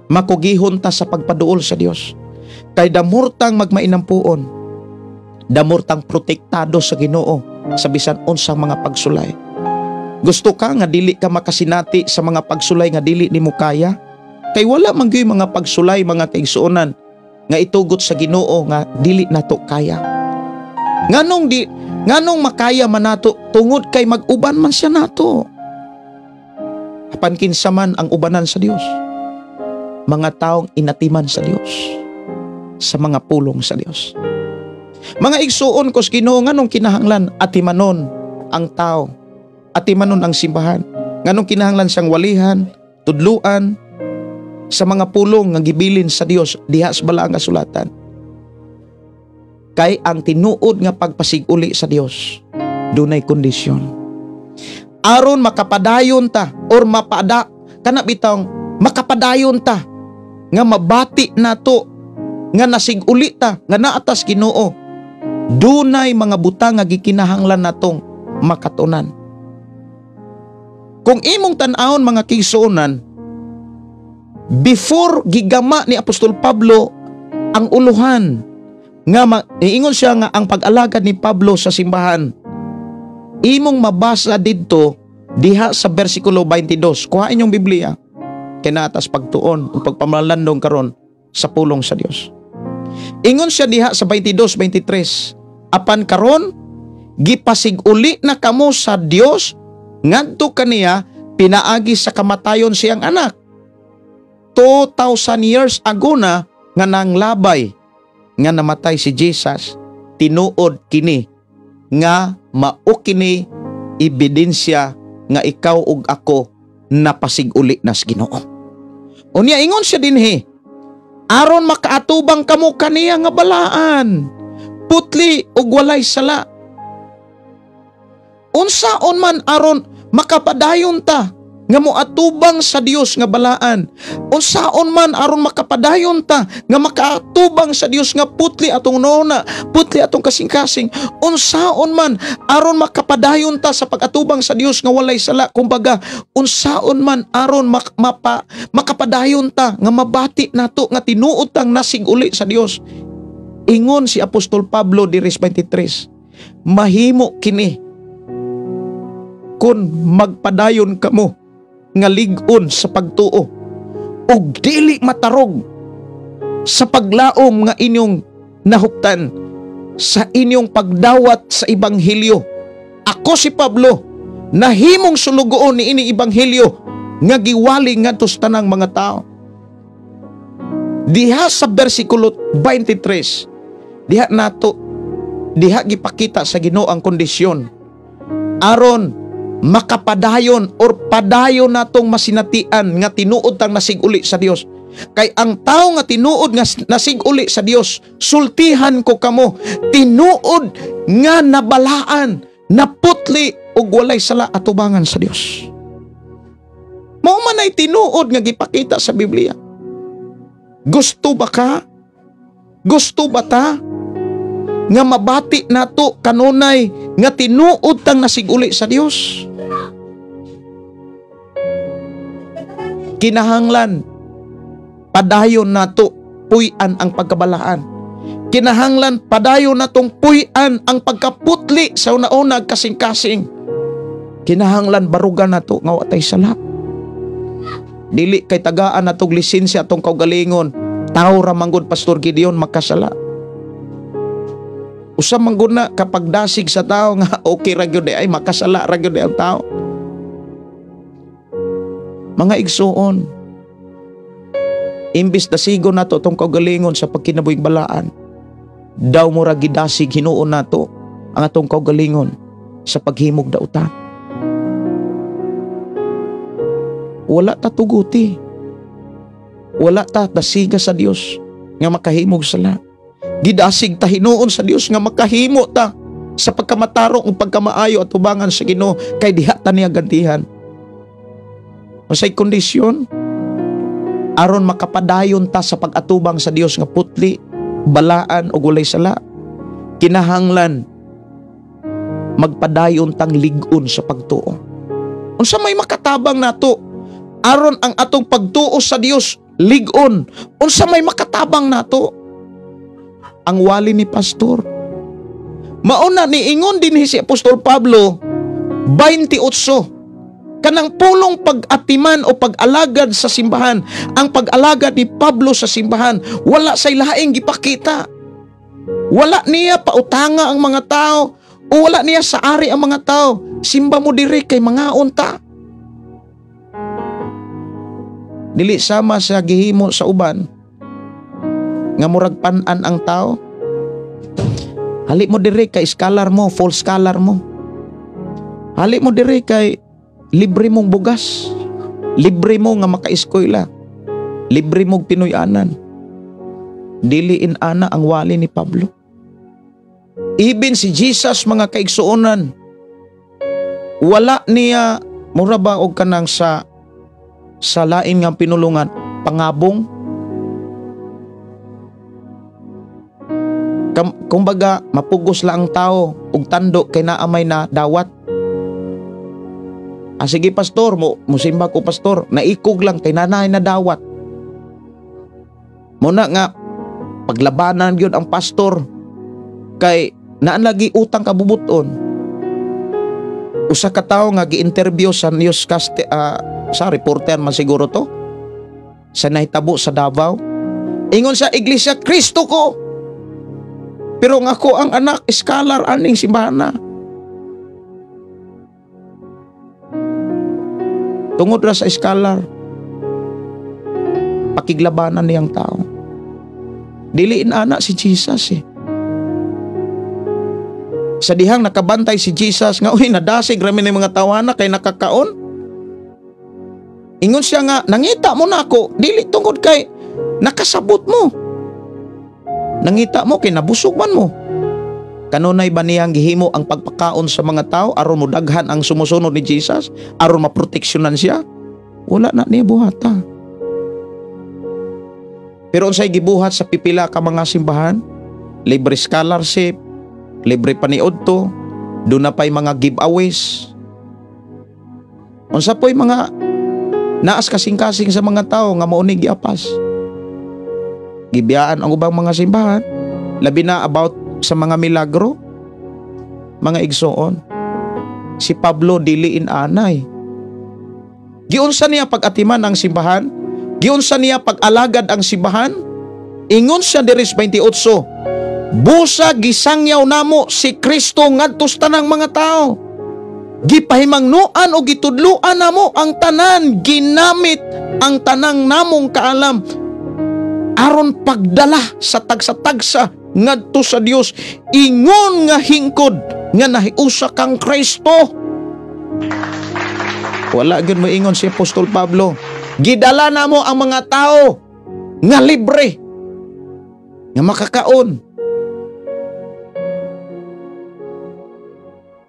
makugihon ta sa pagpaduol sa Dios. Kay damurtang magmainampuon, damurtang protektado sa Ginoo sa bisan unsang mga pagsulay. Gusto ka nga dili ka makasinati sa mga pagsulay nga dili nimo kaya? Kay wala man gyud mga pagsulay mga kaigsuonan nga itugot sa Ginoo nga dili nato kaya. Nganong makaya man nato tungod kay mag-uban man siya nato. Apan kinsa man ang ubanan sa Dios? Mga taong inatiman sa Dios, sa mga pulong sa Dios. Mga igsuon ko sa Ginoo, nganong kinahanglan atimanon ang tao, atimanon ang simbahan, nganong kinahanglan siyang walihan, tudluan sa mga pulong nga gibilin sa Dios diha sa balaang kasulatan. Kay ang tinuod nga pagpasiguli sa Dios dunay kondisyon. Aron makapadayon ta or kana bitong makapadayon ta nga mabati nato nga nasiguli ta nga naatas Ginoo, dunay mga butang nga gikinahanglan natong makatunan. Kung imong tan-awon mga kigsuonan, before gigama ni Apostol Pablo ang uluhan nga iingon siya nga ang pag-alagad ni Pablo sa simbahan, imong mabasa didto diha sa bersikulo 22. Kuha inyong Biblia kay naatas pagtuon ug pagpamalandong karon sa pulong sa Dios. Ingon siya diha sa 22-23, apan karon gipasiguli na kamo sa Dios ngadto kaniya pinaagi sa kamatayon siyang anak. 2,000 years ago na nga nanglabay nga namatay si Jesus, tinuod kini nga mao kini ebidensya nga ikaw ug ako napasiguli na sa Ginoo. Unya ingon siya dinhi, aron makaatubang kamo kaniya nga balaan, putli ug walay sala. Unsaon man aron makapadayon ta nga moatubang sa Dios nga balaan, unsaon man aron makapadayon ta nga makaatubang sa Dios nga putli atong nona, putli atong kasing-kasing, unsaon man aron makapadayon ta sa pag-atubang sa Dios nga walay sala, kumbaga unsaon man aron makapadayon ta nga mabati nato nga tinuod tang nasiguli sa Dios. Ingon si Apostol Pablo diri 23, mahimo kini kun magpadayon kamo nga lig-on sa pagtuo ug dili matarog sa paglaom nga inyong nahuptan sa inyong pagdawat sa ebanghelyo. Ako si Pablo nahimong sulugoon ni ini ebanghelyo nga giwali ngadto sa tanang mga tao. Diha sa bersikulo 23, diha gipakita sa Ginoo ang kondisyon aron makapadayon or padayon natong masinatian nga tinuod tang nasiguli sa Dios. Kay ang tao nga tinuod nga nasiguli sa Dios, sultihan ko kamo, tinuod nga nabalaan, naputli ug walay sala atubangan sa Dios. Mao man ay tinuod nga gipakita sa Biblia. Gusto ba ka? Gusto ba ta nga mabati nato kanunay nga tinuod tang nasiguli sa Dios? Kinahanglan padayon nato puy-an ang pagkabalaan. Kinahanglan padayon natong puy-an ang pagkaputli sa una-una kasing-kasing. Kinahanglan barugan nato nga watay sala. Dili kay tagaan natong lisensya atong kaugalingon, tao ra manggod Pastor Gideon makasala. Usa man gud na kapag dasig sa tao nga okay ra gyud ay makasala ra gyud ang tao. Mga igsuon, imbis dasigon nato tong kaugalingon sa pagkinabuhing balaan, daw mo ra gidasig hinuon nato ang atong kaugalingon sa paghimog dautan. Wala ta tuguti. Wala ta dasiga sa Dios nga makahimog sala. Gidasig ta hinuon sa Dios nga makahimo ta sa pagkamatarong ug pagkamaayo at tubangan sa Ginoo kay diha ta niya gantihan. Unsay kondisyon aron makapadayon ta sa pag-atubang sa Dios nga putli, balaan ug walay sala. Kinahanglan magpadayon tang lig-on sa pagtuo. Unsa may makatabang nato aron ang atong pagtuo sa Dios ligon. Unsa may makatabang nato? Ang wali ni pastor. Mauna ni ingon din si Apostol Pablo 28. Kanang pulong pag-atiman o pag-alagad sa simbahan. Ang pag-alagad ni Pablo sa simbahan, wala say laing gipakita. Wala niya pautanga ang mga tao o wala niya sa ari ang mga tao. Simba mo diri kay mga unta. Dili sama sa gihimo sa uban nga murag pan-an ang tao. Hali mo diri kay scholar mo, full scholar mo. Hali mo diri kay libre mong bugas. Libre mo nga maka-eskwela. Libre mong Pinoy-anan. Diliin ana ang wali ni Pablo. Even si Jesus mga kaigsuonan, wala niya mura ba og kanang sa lain nga pinulungan, pangabong. Kumbaga, mapugos lang ang tao ug tando kay naamay na dawat. Sige pastor, musimba ko pastor, naikog lang kay nanay na dawat. Muna nga, paglabanan yun ang pastor kay naan lagi utang kabubuton. Usa ka tawo nga gi-interview sa newscast, sa reporter man siguro to, sa nahitabo sa Davao. Ingon sa iglesia, Kristo ko. Pero nga ako ang anak, scholar, aning simbana. Tungod ra sa scholar, pakiglabanan niyang tao. Diliin ana si Jesus eh. Sa dihang nakabantay si Jesus nga, uy, nadasig rami ng mga tawana kay nakakaon. Ingon siya nga, nangita mo na ako, dili tungod kay nakasabot mo. Nangita mo kay nabusog man mo. Kanunay ba niyang gihimo ang pagpakaon sa mga tao aron mo daghan ang sumusunod ni Jesus, aron maproteksyonan siya? Wala na niya buhata. Pero unsay gibuhat sa pipila ka mga simbahan? Libre scholarship, libre paniod to, doon na pa'y mga giveaways. Unsa po'y mga naas kasing-kasing sa mga tao nga mauni giapas. Gibiyaan ang ubang mga simbahan, labi na about sa mga milagro. Mga igsoon, si Pablo diliin anay. Giunsa niya pag-atiman ang simbahan? Giunsa niya pag-alagad ang simbahan? Ingon siya diri sa 28, busa gisangyaw namo si Kristo ngadto sa tanang mga tao. Gipahimangnuan o gitudluan namo ang tanan, ginamit ang tanang namong kaalam aron pagdala sa tagsa-tagsa ngadto sa Dios. Ingon nga hingkod nga nahiusa kang Kristo. Wala gyud moingon si Apostol Pablo, gidala namo ang mga tao nga libre nga makakaon.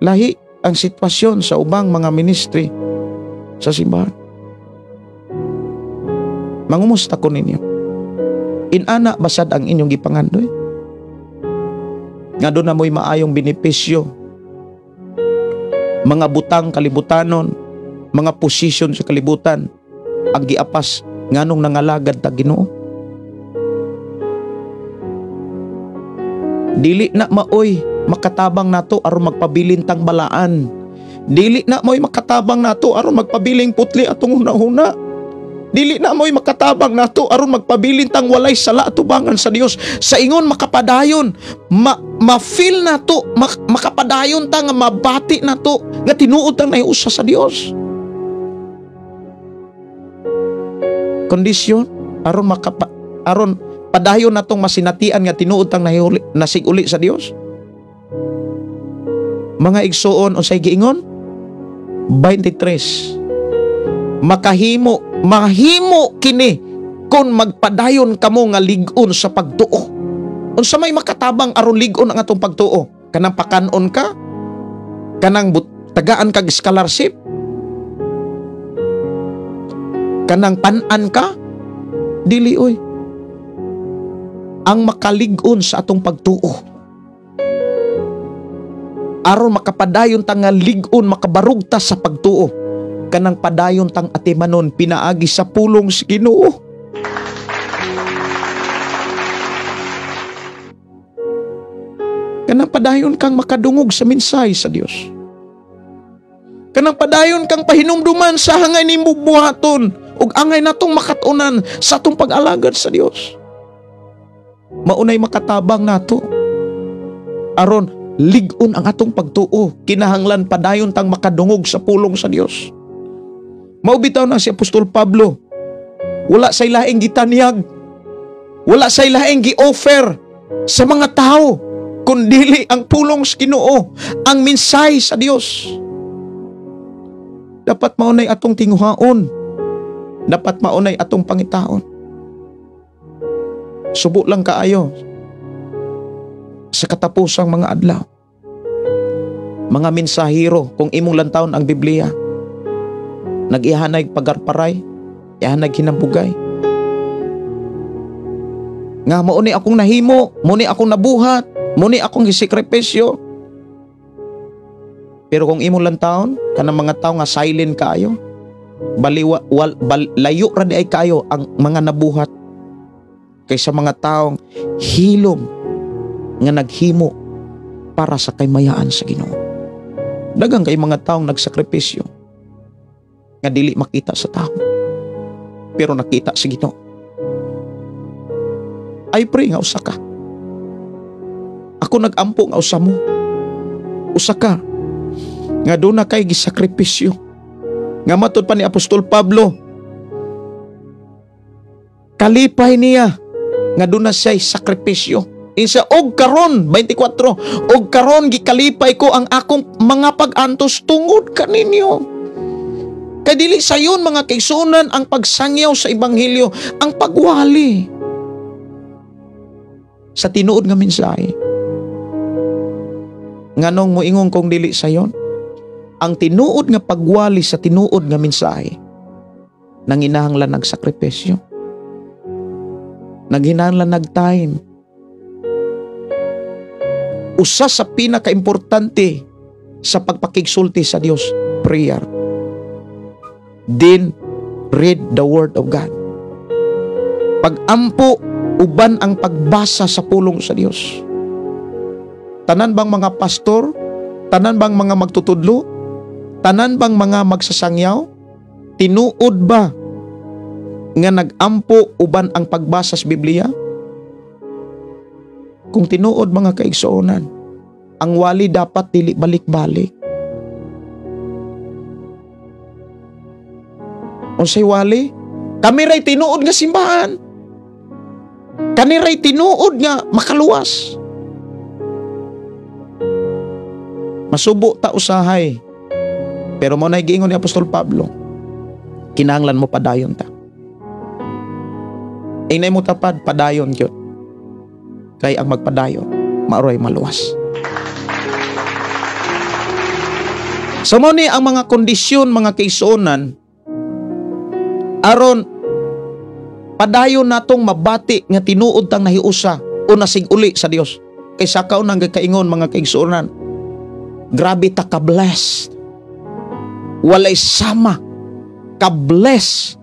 Lahi ang sitwasyon sa ubang mga ministry sa simbahan. Mangumusta ko ninyo. Inana basad ang inyong gipangandoy. Nga doon na mo'y maayong benepisyo. Mga butang kalibutanon, mga posisyon sa kalibutan, ang giapas nganong nangalagad ta Ginoo. Dili na maoy makatabang nato aron magpabilintang balaan. Dili na mo'y makatabang nato aron magpabiling putli atong huna-huna. Dili na mo'y makatabang nato aron magpabilintang walay sala atubangan sa Dios. Sa ingon makapadayon, ma-feel nato, makapadayon ta nga mabati nato nga tinuod tang nahiusa sa Dios. Kondisyon aron padayon natong masinatian nga tinuod tang nasiguli sa Dios. Mga igsoon unsay giingon? 23. Mahimo kini kung magpadayon kamo nga lig-on sa pagtuo. Unsa may makatabang aron lig-on ang atong pagtuo? Kanang pakanon ka? Kanang tagaan kag scholarship? Kanang pan-an ka? Dili oy. Ang makalig-on sa atong pagtuo, aron makapadayon tang nga lig-on, makabarugta sa pagtuo, kanang padayon tang atimanon pinaagi sa pulong sa Ginoo. Kanang padayon kang makadungog sa mensahe sa Dios. Kanang padayon kang pahinumduman sa hangay ni buhaton ug angay natong makatunan sa atong pag-alagad sa Dios. Maunay makatabang nato aron lig-on ang atong pagtuo. Kinahanglan padayon tang makadungog sa pulong sa Dios. Mao bitaw na si Apostol Pablo, wala say laing gitanyag, wala say laing gi-offer sa mga tao kundili ang pulong sa Ginoo, ang mensahe sa Dios. Dapat maunay atong tinguhaon, dapat maunay atong pangitaon. Subo lang kaayo sa katapusang mga adlaw. Mga mensahero, kung imong lantawon ang Biblia, nag-ihanay pagarparay, ihanay hinambugay. Nga mauni akong nahimo, mauni akong nabuhat, mauni akong gisikripisyo. Pero kung imong lantawon, kanang mga tao nga silent kaayo, layo ra di ay kayo ang mga nabuhat kaysa mga taong hilom nga naghimo para sa kaymayaan sa Ginoo. Daghang kay mga taong nagsakripisyo nga dili makita sa tao pero nakita sa Ginoo. I pray nga usa ka. Ako nag-ampo nga usa mo. Usa ka nga doon na kay gisakripisyo. Nga matod pa ni Apostol Pablo, kalipay niya nga doon na siya'y sakripisyo. Isa og karon 24, og karon gikalipay ko ang akong mga pag-antos tungod kaninyo. Kay dili sayon mga kaigsuonan ang pagsangyaw sa ebanghelyo, ang pagwali sa tinuod nga mensahe. Nganong moingon kong dili sayon? Ang tinuod nga pagwali sa tinuod nga mensahe nanginahanglan nagsakripisyo, naghinahanglan nag-time. Usa sa pinaka-importante sa pagpakigsulti sa Dios, prayer. Then read the Word of God. Pag-ampo uban ang pagbasa sa pulong sa Dios. Tanan bang mga pastor, tanan bang mga magtutudlo, tanan bang mga magsasangyaw, tinuod ba nga nag-ampo uban ang pagbasa sa Biblia? Kung tinuod mga kaigsuonan, ang wali dapat dili balik-balik. Unsay wali? Kami ray tinuod nga simbahan. Kani ray tinuod nga makaluwas. Masubo ta usahay. Pero mo na giingon ni Apostol Pablo, kinahanglan mo padayon ta. Inay mo tapad, padayon yun. Kay ang magpadayon, maaroy maluwas. So mo ni ang mga kondisyon, mga kaigsuonan, aron padayon natong mabati nga tinuod tang nahiusa o nasiguli sa Dios. Kay sakaw nang kaingon mga kaigsuonan, grabe ta ka-blessed. Walay sama ka-bless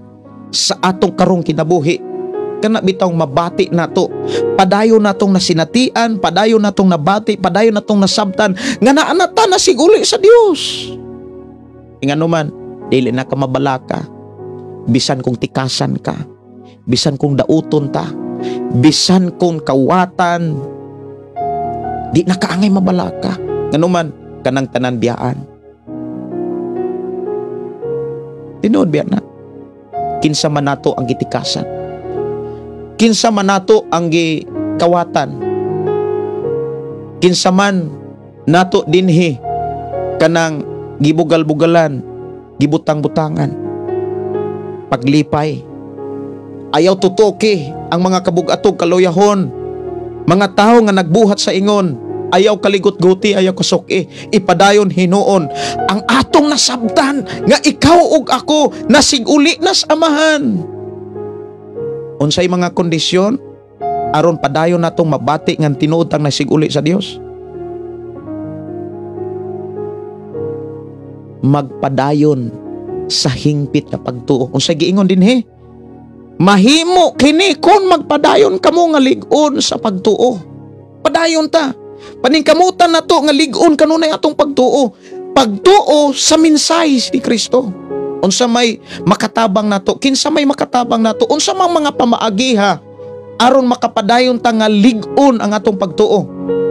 sa atong karong kinabuhi. Kana bitong mabati nato, padayon natong nasinatian, padayon natong nabati, padayon natong nasabtan nga naanata na siguli sa Dios. Ingano man, dili na ka mabalaka, bisan kung tikasan ka, bisan kung dauton ta, bisan kung kawatan, di na kaangay mabalaka. Ngano man, kanang tanan biyaan. Tinuod biya na. Kinsa man nato ang gitikasan. Kinsa man nato ang gikawatan. Kinsa man nato dinhi kanang gibugal-bugalan, gibutang-butangan. Paglipay. Ayaw tutoki ang mga kabug-atog kaluyahon. Mga tao nga nagbuhat sa ingon, ayaw kaligot-guti, ayaw kusuki, ipadayon hinuon ang atong nasabtan nga ikaw ug ako nasiguli nas amahan. Unsay mga kondisyon aron padayon natong mabati nga tinuod tang nasiguli sa Dios? Magpadayon sa hingpit na pagtuo. Unsay giingon dinhi? Mahimo kini kung magpadayon kamo nga lig-on sa pagtuo. Padayon ta. Paningkamutan na to nga lig-on kanunay atong pagtuo. Pagtuo sa mensahe ni Kristo. Unsa may makatabang nato, kinsa may makatabang nato, unsa mang mga pamaagiha aron makapadayon ta nga lig-on ang atong pagtuo.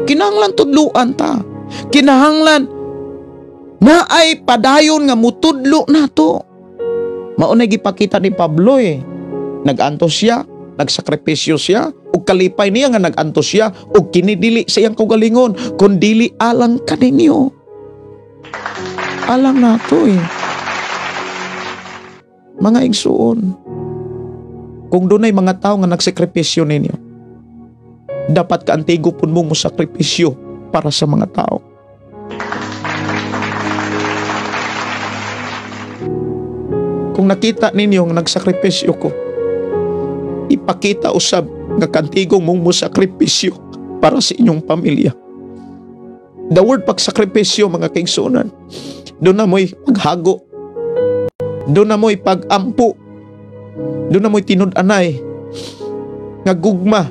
Kinahanglan tudluan ta. Kinahanglan na ay padayon nga mutudlo nato. Mao na gipakita ni Pablo Nag-antos siya, nagsakripisyo siya, ug kalipay niya nga nag-antos siya, ug kinidili sa iyang kaugalingon, kun dili alang kaninyo. Alang nato Mga igsuon, kung dunay mga tao nga nagsakripisyo ninyo, dapat kaantigo pun mo sakripisyo para sa mga tao. Kung nakita ninyo nga nagsakripisyo ko, ipakita usab nga kantigong mong sakripisyo para sa inyong pamilya. The word pagsakripisyo, mga kaigsuonan, doon na mo'y paghago, doon na mo'y pag-ampo, doon na mo'y tinud-anay nga gugma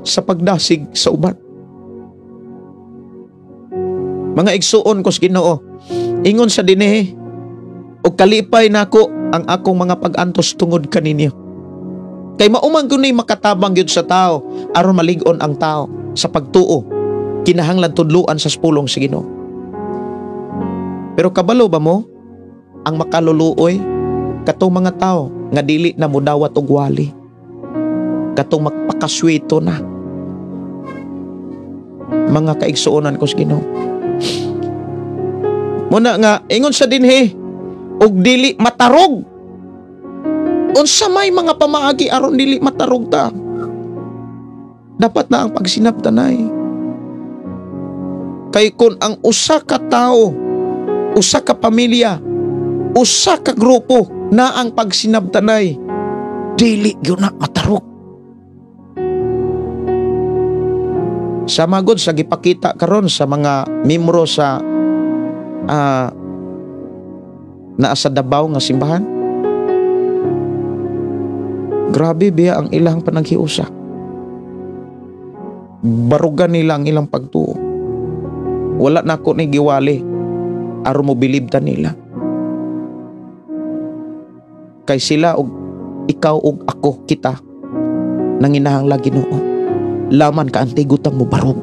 sa pagdasig sa uban. Mga igsuon ko sa Ginoo, ingon sa dinhi, o kalipay nako ang akong mga pag-antos tungod kaninyo. Kay maumang kunay makatabang gyud sa tao aron malig-on ang tao sa pagtuo. Kinahanglan tudluan sa pulong sa Ginoo. Pero kabalo ba mo ang makaluluoy katong mga tao nga dili na mudawat og wali, katong magpakaswito na? Mga kaigsuonan ko sa Ginoo, muna nga ingon sa dinhi, og dili matarog. Unsa may mga pamaagi aron dili matarog ta? Dapat na ang pagsinabtanay. Kay kun ang usa ka tao, usa ka pamilya, usa ka grupo na ang pagsinabtanay, dili gyud na matarog. Sa magod sa gipakita karon sa mga membro sa naa sa Davao nga simbahan, grabe biya ang ilang panaghiusa. Barugan nila ang ilang pagtuo. Wala na ako ni giwali aron mo bilibtan nila. Kay sila og ikaw og ako, kita nanginahanglan Ginoo, laman ka antigutan mo barog.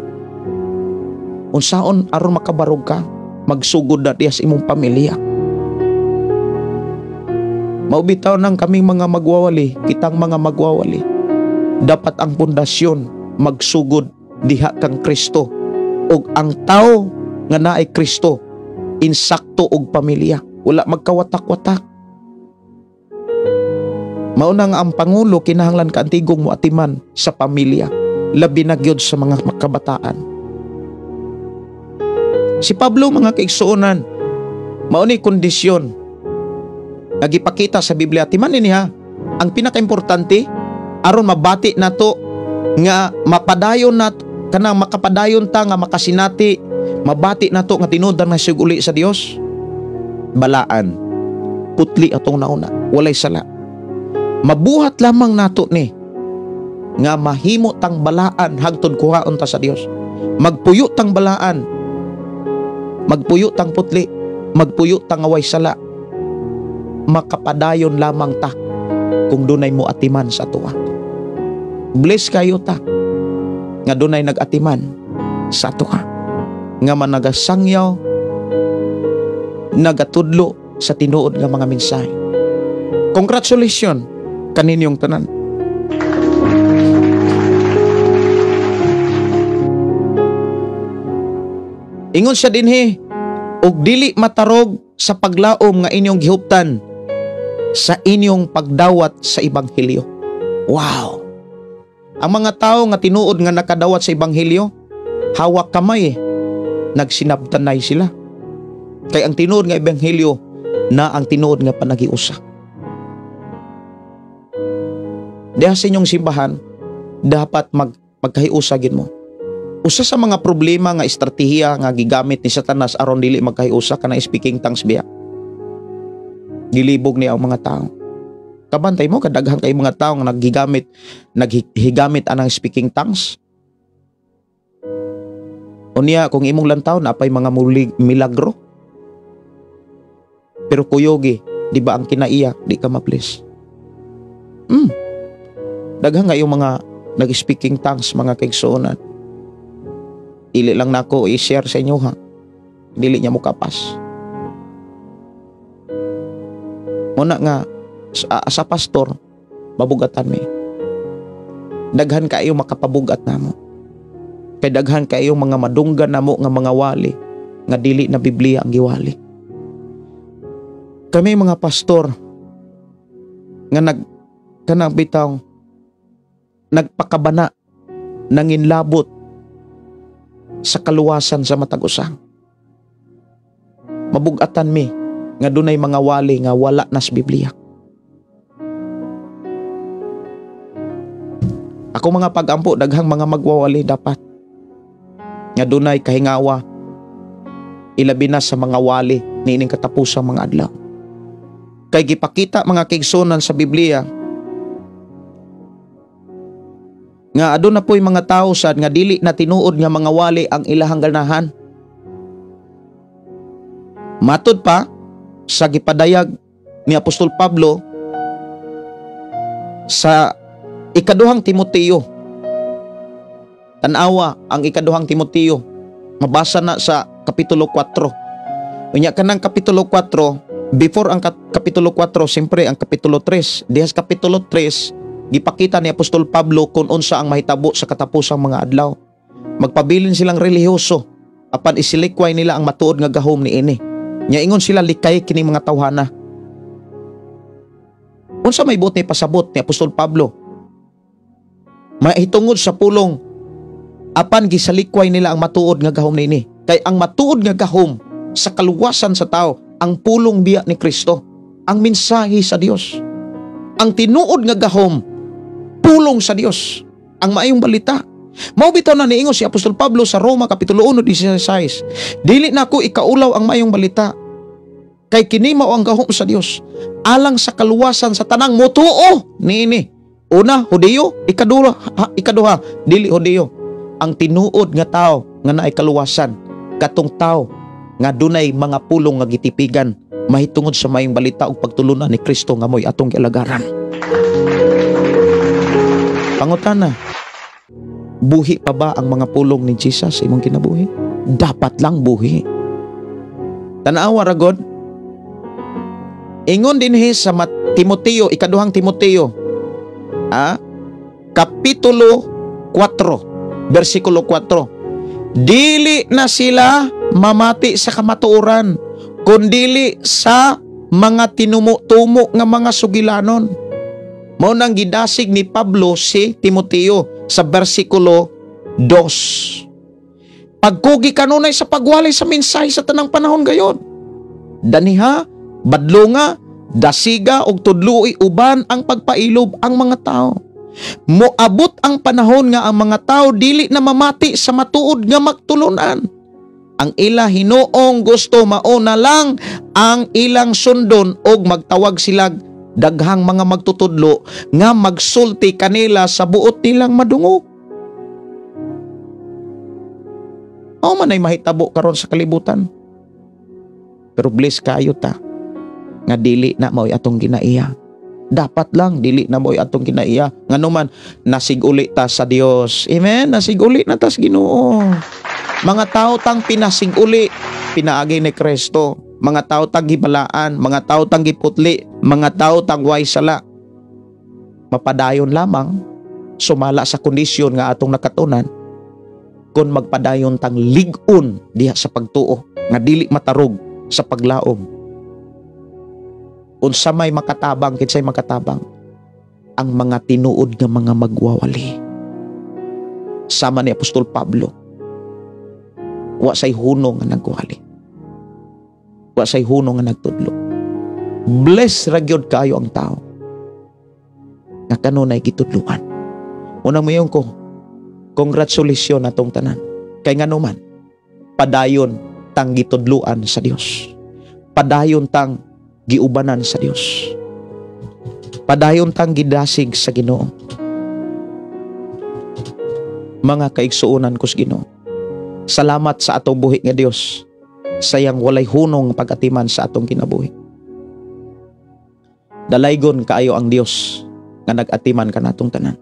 Unsaon aron makabarog ka? Magsugod na diya sa imong pamilya. Maubitaw nang kaming mga magwawali, kitang mga magwawali. Dapat ang pundasyon magsugod diha kang Kristo, ug ang tao nga naay Kristo insakto og pamilya, wala magkawatak-watak. Mao na nga ang pangulo kinahanglan kaantigong moatiman sa pamilya, labi na gyud sa mga kabataan. Si Pablo, mga kaigsuonan, mao ni kondisyon nagipakita sa Biblia. Timan niya, ang pinakaimportante aron mabati nato nga mapadayon nato, kanang makapadayon ta nga makasinati, mabati nato nga tinudan na siguli sa Dios. Balaan, putli atong nauna, walay sala. Mabuhat lamang nato ni nga mahimo tang balaan hangtod kuhaon ta sa Dios. Magpuyo tang balaan, magpuyo tang putli, magpuyo tang away sala. Makapadayon lamang ta kung dunay mo atiman sa tuwa. Bless kayo ta nga dunay nagatiman sa tuwa, nga managasangyaw, nagatudlo sa tinuod nga mga mensahe. Congratulations kaninyong tanan. Ingon siya dinhi, og dili matarog sa paglaom nga inyong gihuptan sa inyong pagdawat sa Ebanghelyo. Wow! Ang mga tao nga tinuod nga nakadawat sa Ebanghelyo, hawak kamay nagsinabtanay sila. Kay ang tinuod nga Ebanghelyo na ang tinuod nga panagiusa. Diha sa inyong simbahan, dapat magkahiusagin mo. Usa sa mga problema nga estratehiya nga gigamit ni Satanas aron dili magkahiusa kana speaking tongues biya. Gilibog niya ang mga tao. Kabantay mo kadaghan kay mga tawo nga naghigamit anang speaking tongues. Unya kung imong lantaw napay mga milagro. Pero kuyogi, di ba ang kinaiya, di ka ma-bless. Daghang nga yung mga nag-speaking tongues, mga kaigsuonan. Dili lang nako i-share sa inyo ha. Dili niya mo kapas. Muna nga, sa pastor, mabugatan mi. Daghan kayo makapabugat namo. Kay daghan kayo mga madunggan namo nga mga wali, nga dili na Biblia ang giwali. Kami mga pastor nga kanang bitaw nagpakabana nanginlabot sa kaluwasan sa matag usa. Mabugatan mi nga dunay mga wali nga wala nas Biblia. Ako mga pagampo daghang mga magwawali dapat nga dunay kahingawa ilabi na sa mga wali niining katapusang mga adlaw. Kay gipakita mga kaigsuonan sa Biblia nga aduna po'y mga tao sad nga dili na tinuod nga mga wali ang ilahang ganahan. Matud pa sa gipadayag ni Apostol Pablo sa ikaduhang Timoteo. Tanawa ang ikaduhang Timoteo. Mabasa na sa Kapitulo 4. Unya kanang Kapitulo 4, before ang Kapitulo 4, siyempre ang Kapitulo 3. Dihas Kapitulo 3, gipakita ni Apostol Pablo kung unsa ang mahitabo sa katapusang mga adlaw. Magpabilin silang relihiyoso, apan isilikway nila ang matuod nga gahom ni ini. Nya ingon sila likay kini mga tawhana. Unsa may buot ni pasabot ni Apostol Pablo? Mahitungod sa pulong, apan gisalikway nila ang matuod nga gahom ni ini. Kay ang matuod nga gahom sa kaluwasan sa tao, ang pulong biya ni Kristo, ang mensahe sa Dios. Ang tinuod nga gahom, pulong sa Dios, ang maayong balita. Mao bitaw na niingon si Apostol Pablo sa Roma Kapitulo 1:16. Dili na ko ikaulaw ang maayong balita. Kay kini mao ang gahom sa Dios, alang sa kaluwasan sa tanang motuo niini. Una, Hudiyo, ikaduha, dili Hudiyo. Ang tinuod nga tao nga naay kaluwasan, katong tao nga dunay mga pulong nga gitipigan, mahitungod sa maayong balita ug pagtulunan ni Kristo nga moy atong gialagaran. Pangutana, buhi pa ba ang mga pulong ni Jesus sa imong kinabuhi? Dapat lang buhi. Tanawa ra God. Ingon dinhi sa Timoteo, ikaduhang Timoteo, Kapitulo 4, versikulo 4. Dili na sila mamati sa kamatuoran, kundili sa mga tinumo-tumo nga mga sugilanon. Mao nang gidasig ni Pablo si Timoteo sa versikulo 2. Pagkugi kanunay sa pagwalay sa mensahe sa tanang panahon gayon. Daniha, badlonga, dasiga og tudloi uban ang pagpailob ang mga tao. Moabot ang panahon nga ang mga tao dili na mamati sa matuod nga magtulunan. Ang ila hinuong gusto mauna lang ang ilang sundon og magtawag sila daghang mga magtutudlo nga magsulti kanila sa buot nilang madungog. O man ay mahitabo karon sa kalibutan. Pero bless kayo ta nga dili na mo'y atong ginaiya. Dapat lang dili na mo'y atong ginaiya. Nganuman nasiguli ta sa Dios. Amen. Nasiguli na tas Ginoo. Mga tao tang pinasiguli, pinaagi ni Kristo. Mga tao tang gibalaan, mga tao tang giputli, mga tao tang way sala. Mapadayon lamang sumala sa kondisyon nga atong nakatunan kung magpadayon tang lig-on diha sa pagtuo nga dili matarog sa paglaom. Unsa may makatabang, kinsay makatabang? Ang mga tinuod nga mga magwawali. Sama ni Apostol Pablo, wa say hunong nga nagwali, wa say hunong nga nagtudlo. Bless ra gyud kayo ang tao nga kanunay gitudluan. Unang mayon ko, congratulations atong tanan. Kay nganuman, padayon tang gitudluan sa Dios. Padayon tang giubanan sa Dios. Padayon tang gidasig sa Ginoo. Mga kaigsuonan ko sa Ginoo, salamat sa atong buhi nga Dios, sayang walay hunong pag-atiman sa atong kinabuhi. Dalaygon kaayo ang Dios nga nag-atiman ka natong tanan.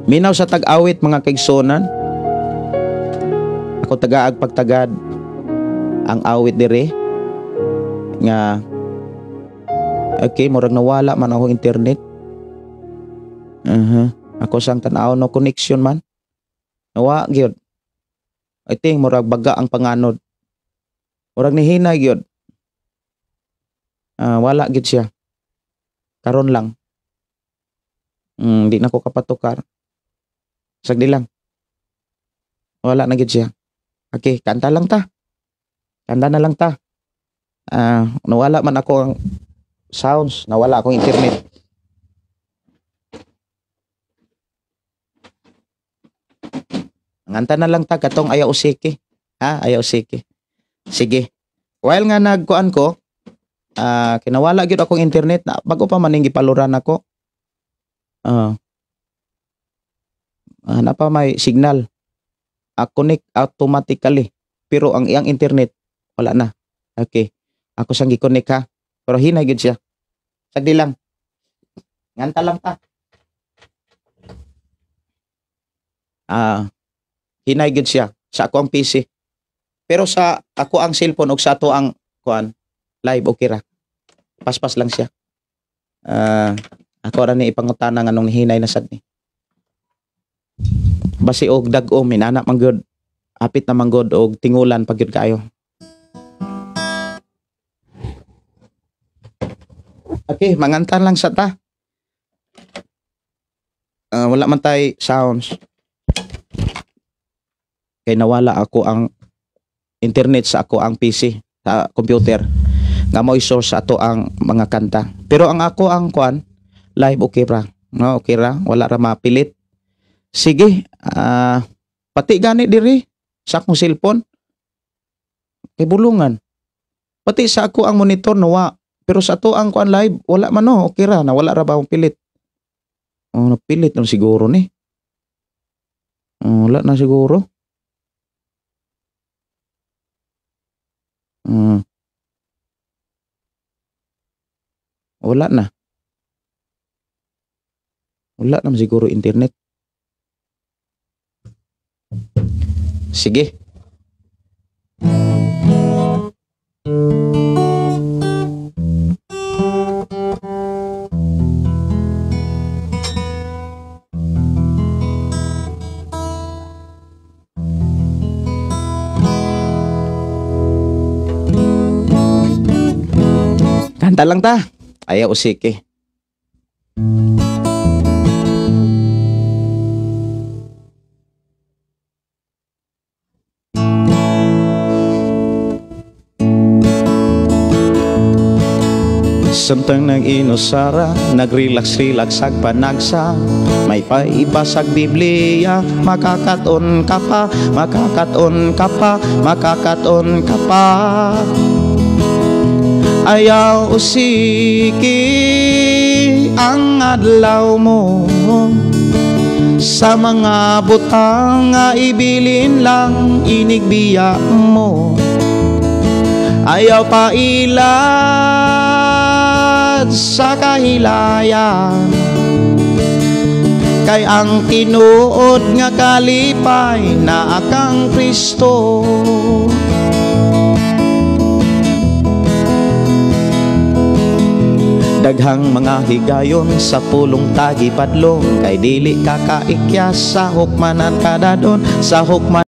Minaw sa tag-awit mga kaigsuonan, ako tagaag pagtagad ang awit dire nga okay, murag nawala man ako internet. Ako sang tanaw no connection man. Nawa gyud. I think murag baga ang panganod. Murag nihina gyud. Wala gyud siya. Karon lang. Di na ko kapatukar. Sagdi lang. Wala na gyud siya. Okay, kanta lang ta. Kanta na lang ta. Nawala man ako ang sounds, nawala akong internet. Nganta na lang ta katong ayaw usiki. Ayaw usiki. Sige. While nga nagkuan ko, kinawala gyud akong internet na bago pa maning gipaluran ako. Na pa may signal. Connect automatically. Pero ang iyang internet wala na. Okay. Ako sang gi-connect ha. Pero hinay gyud siya. Sagdi lang. Nganta lang ta. Hinay gyud siya sa ako ang PC. Pero sa ako ang cellphone ug sa ato ang kuan live okay ra. Paspas lang siya. Ako ra ni ipangutana nganong hinay na sad ni. Basi og dag-o minana man gyud. Apit na man gyud og tingulan pag gyud kayo. Okay, mangantan lang sa ta. Wala man tay sounds. Kay nawala ako ang internet sa ako ang PC, sa computer. Nga mo i-source sa ato ang mga kanta. Pero ang ako ang kuan, live okay ra. No, okay ra, wala ra mapilit. Sige, pati gani diri sa akong cellphone. Kay bulungan. Pati sa ako ang monitor nawa. Pero sa to ang kuan live, wala man no, okay ra, nawala ra ba akong pilit. Napilit na siguro ni. Wala na siguro. Wala na. Wala na siguro internet. Sige. Kanta lang ta. Ayaw usiki. Samtang nag-inusara, nag-relax-relax ag panagsa, may paibasag Biblia, makakaton ka pa, makakaton ka pa, makakaton ka pa. Ayaw usiki ang adlaw mo, sa mga butang nga ibilin lang inigbiya mo. Ayaw pa ilad sa kahilayan, kay ang tinuod nga kalipay na akang Kristo. Daghang mga higayon sa pulong tagi padlong, kay dili kakaikyas sa hukmanan kadadon, sa hukman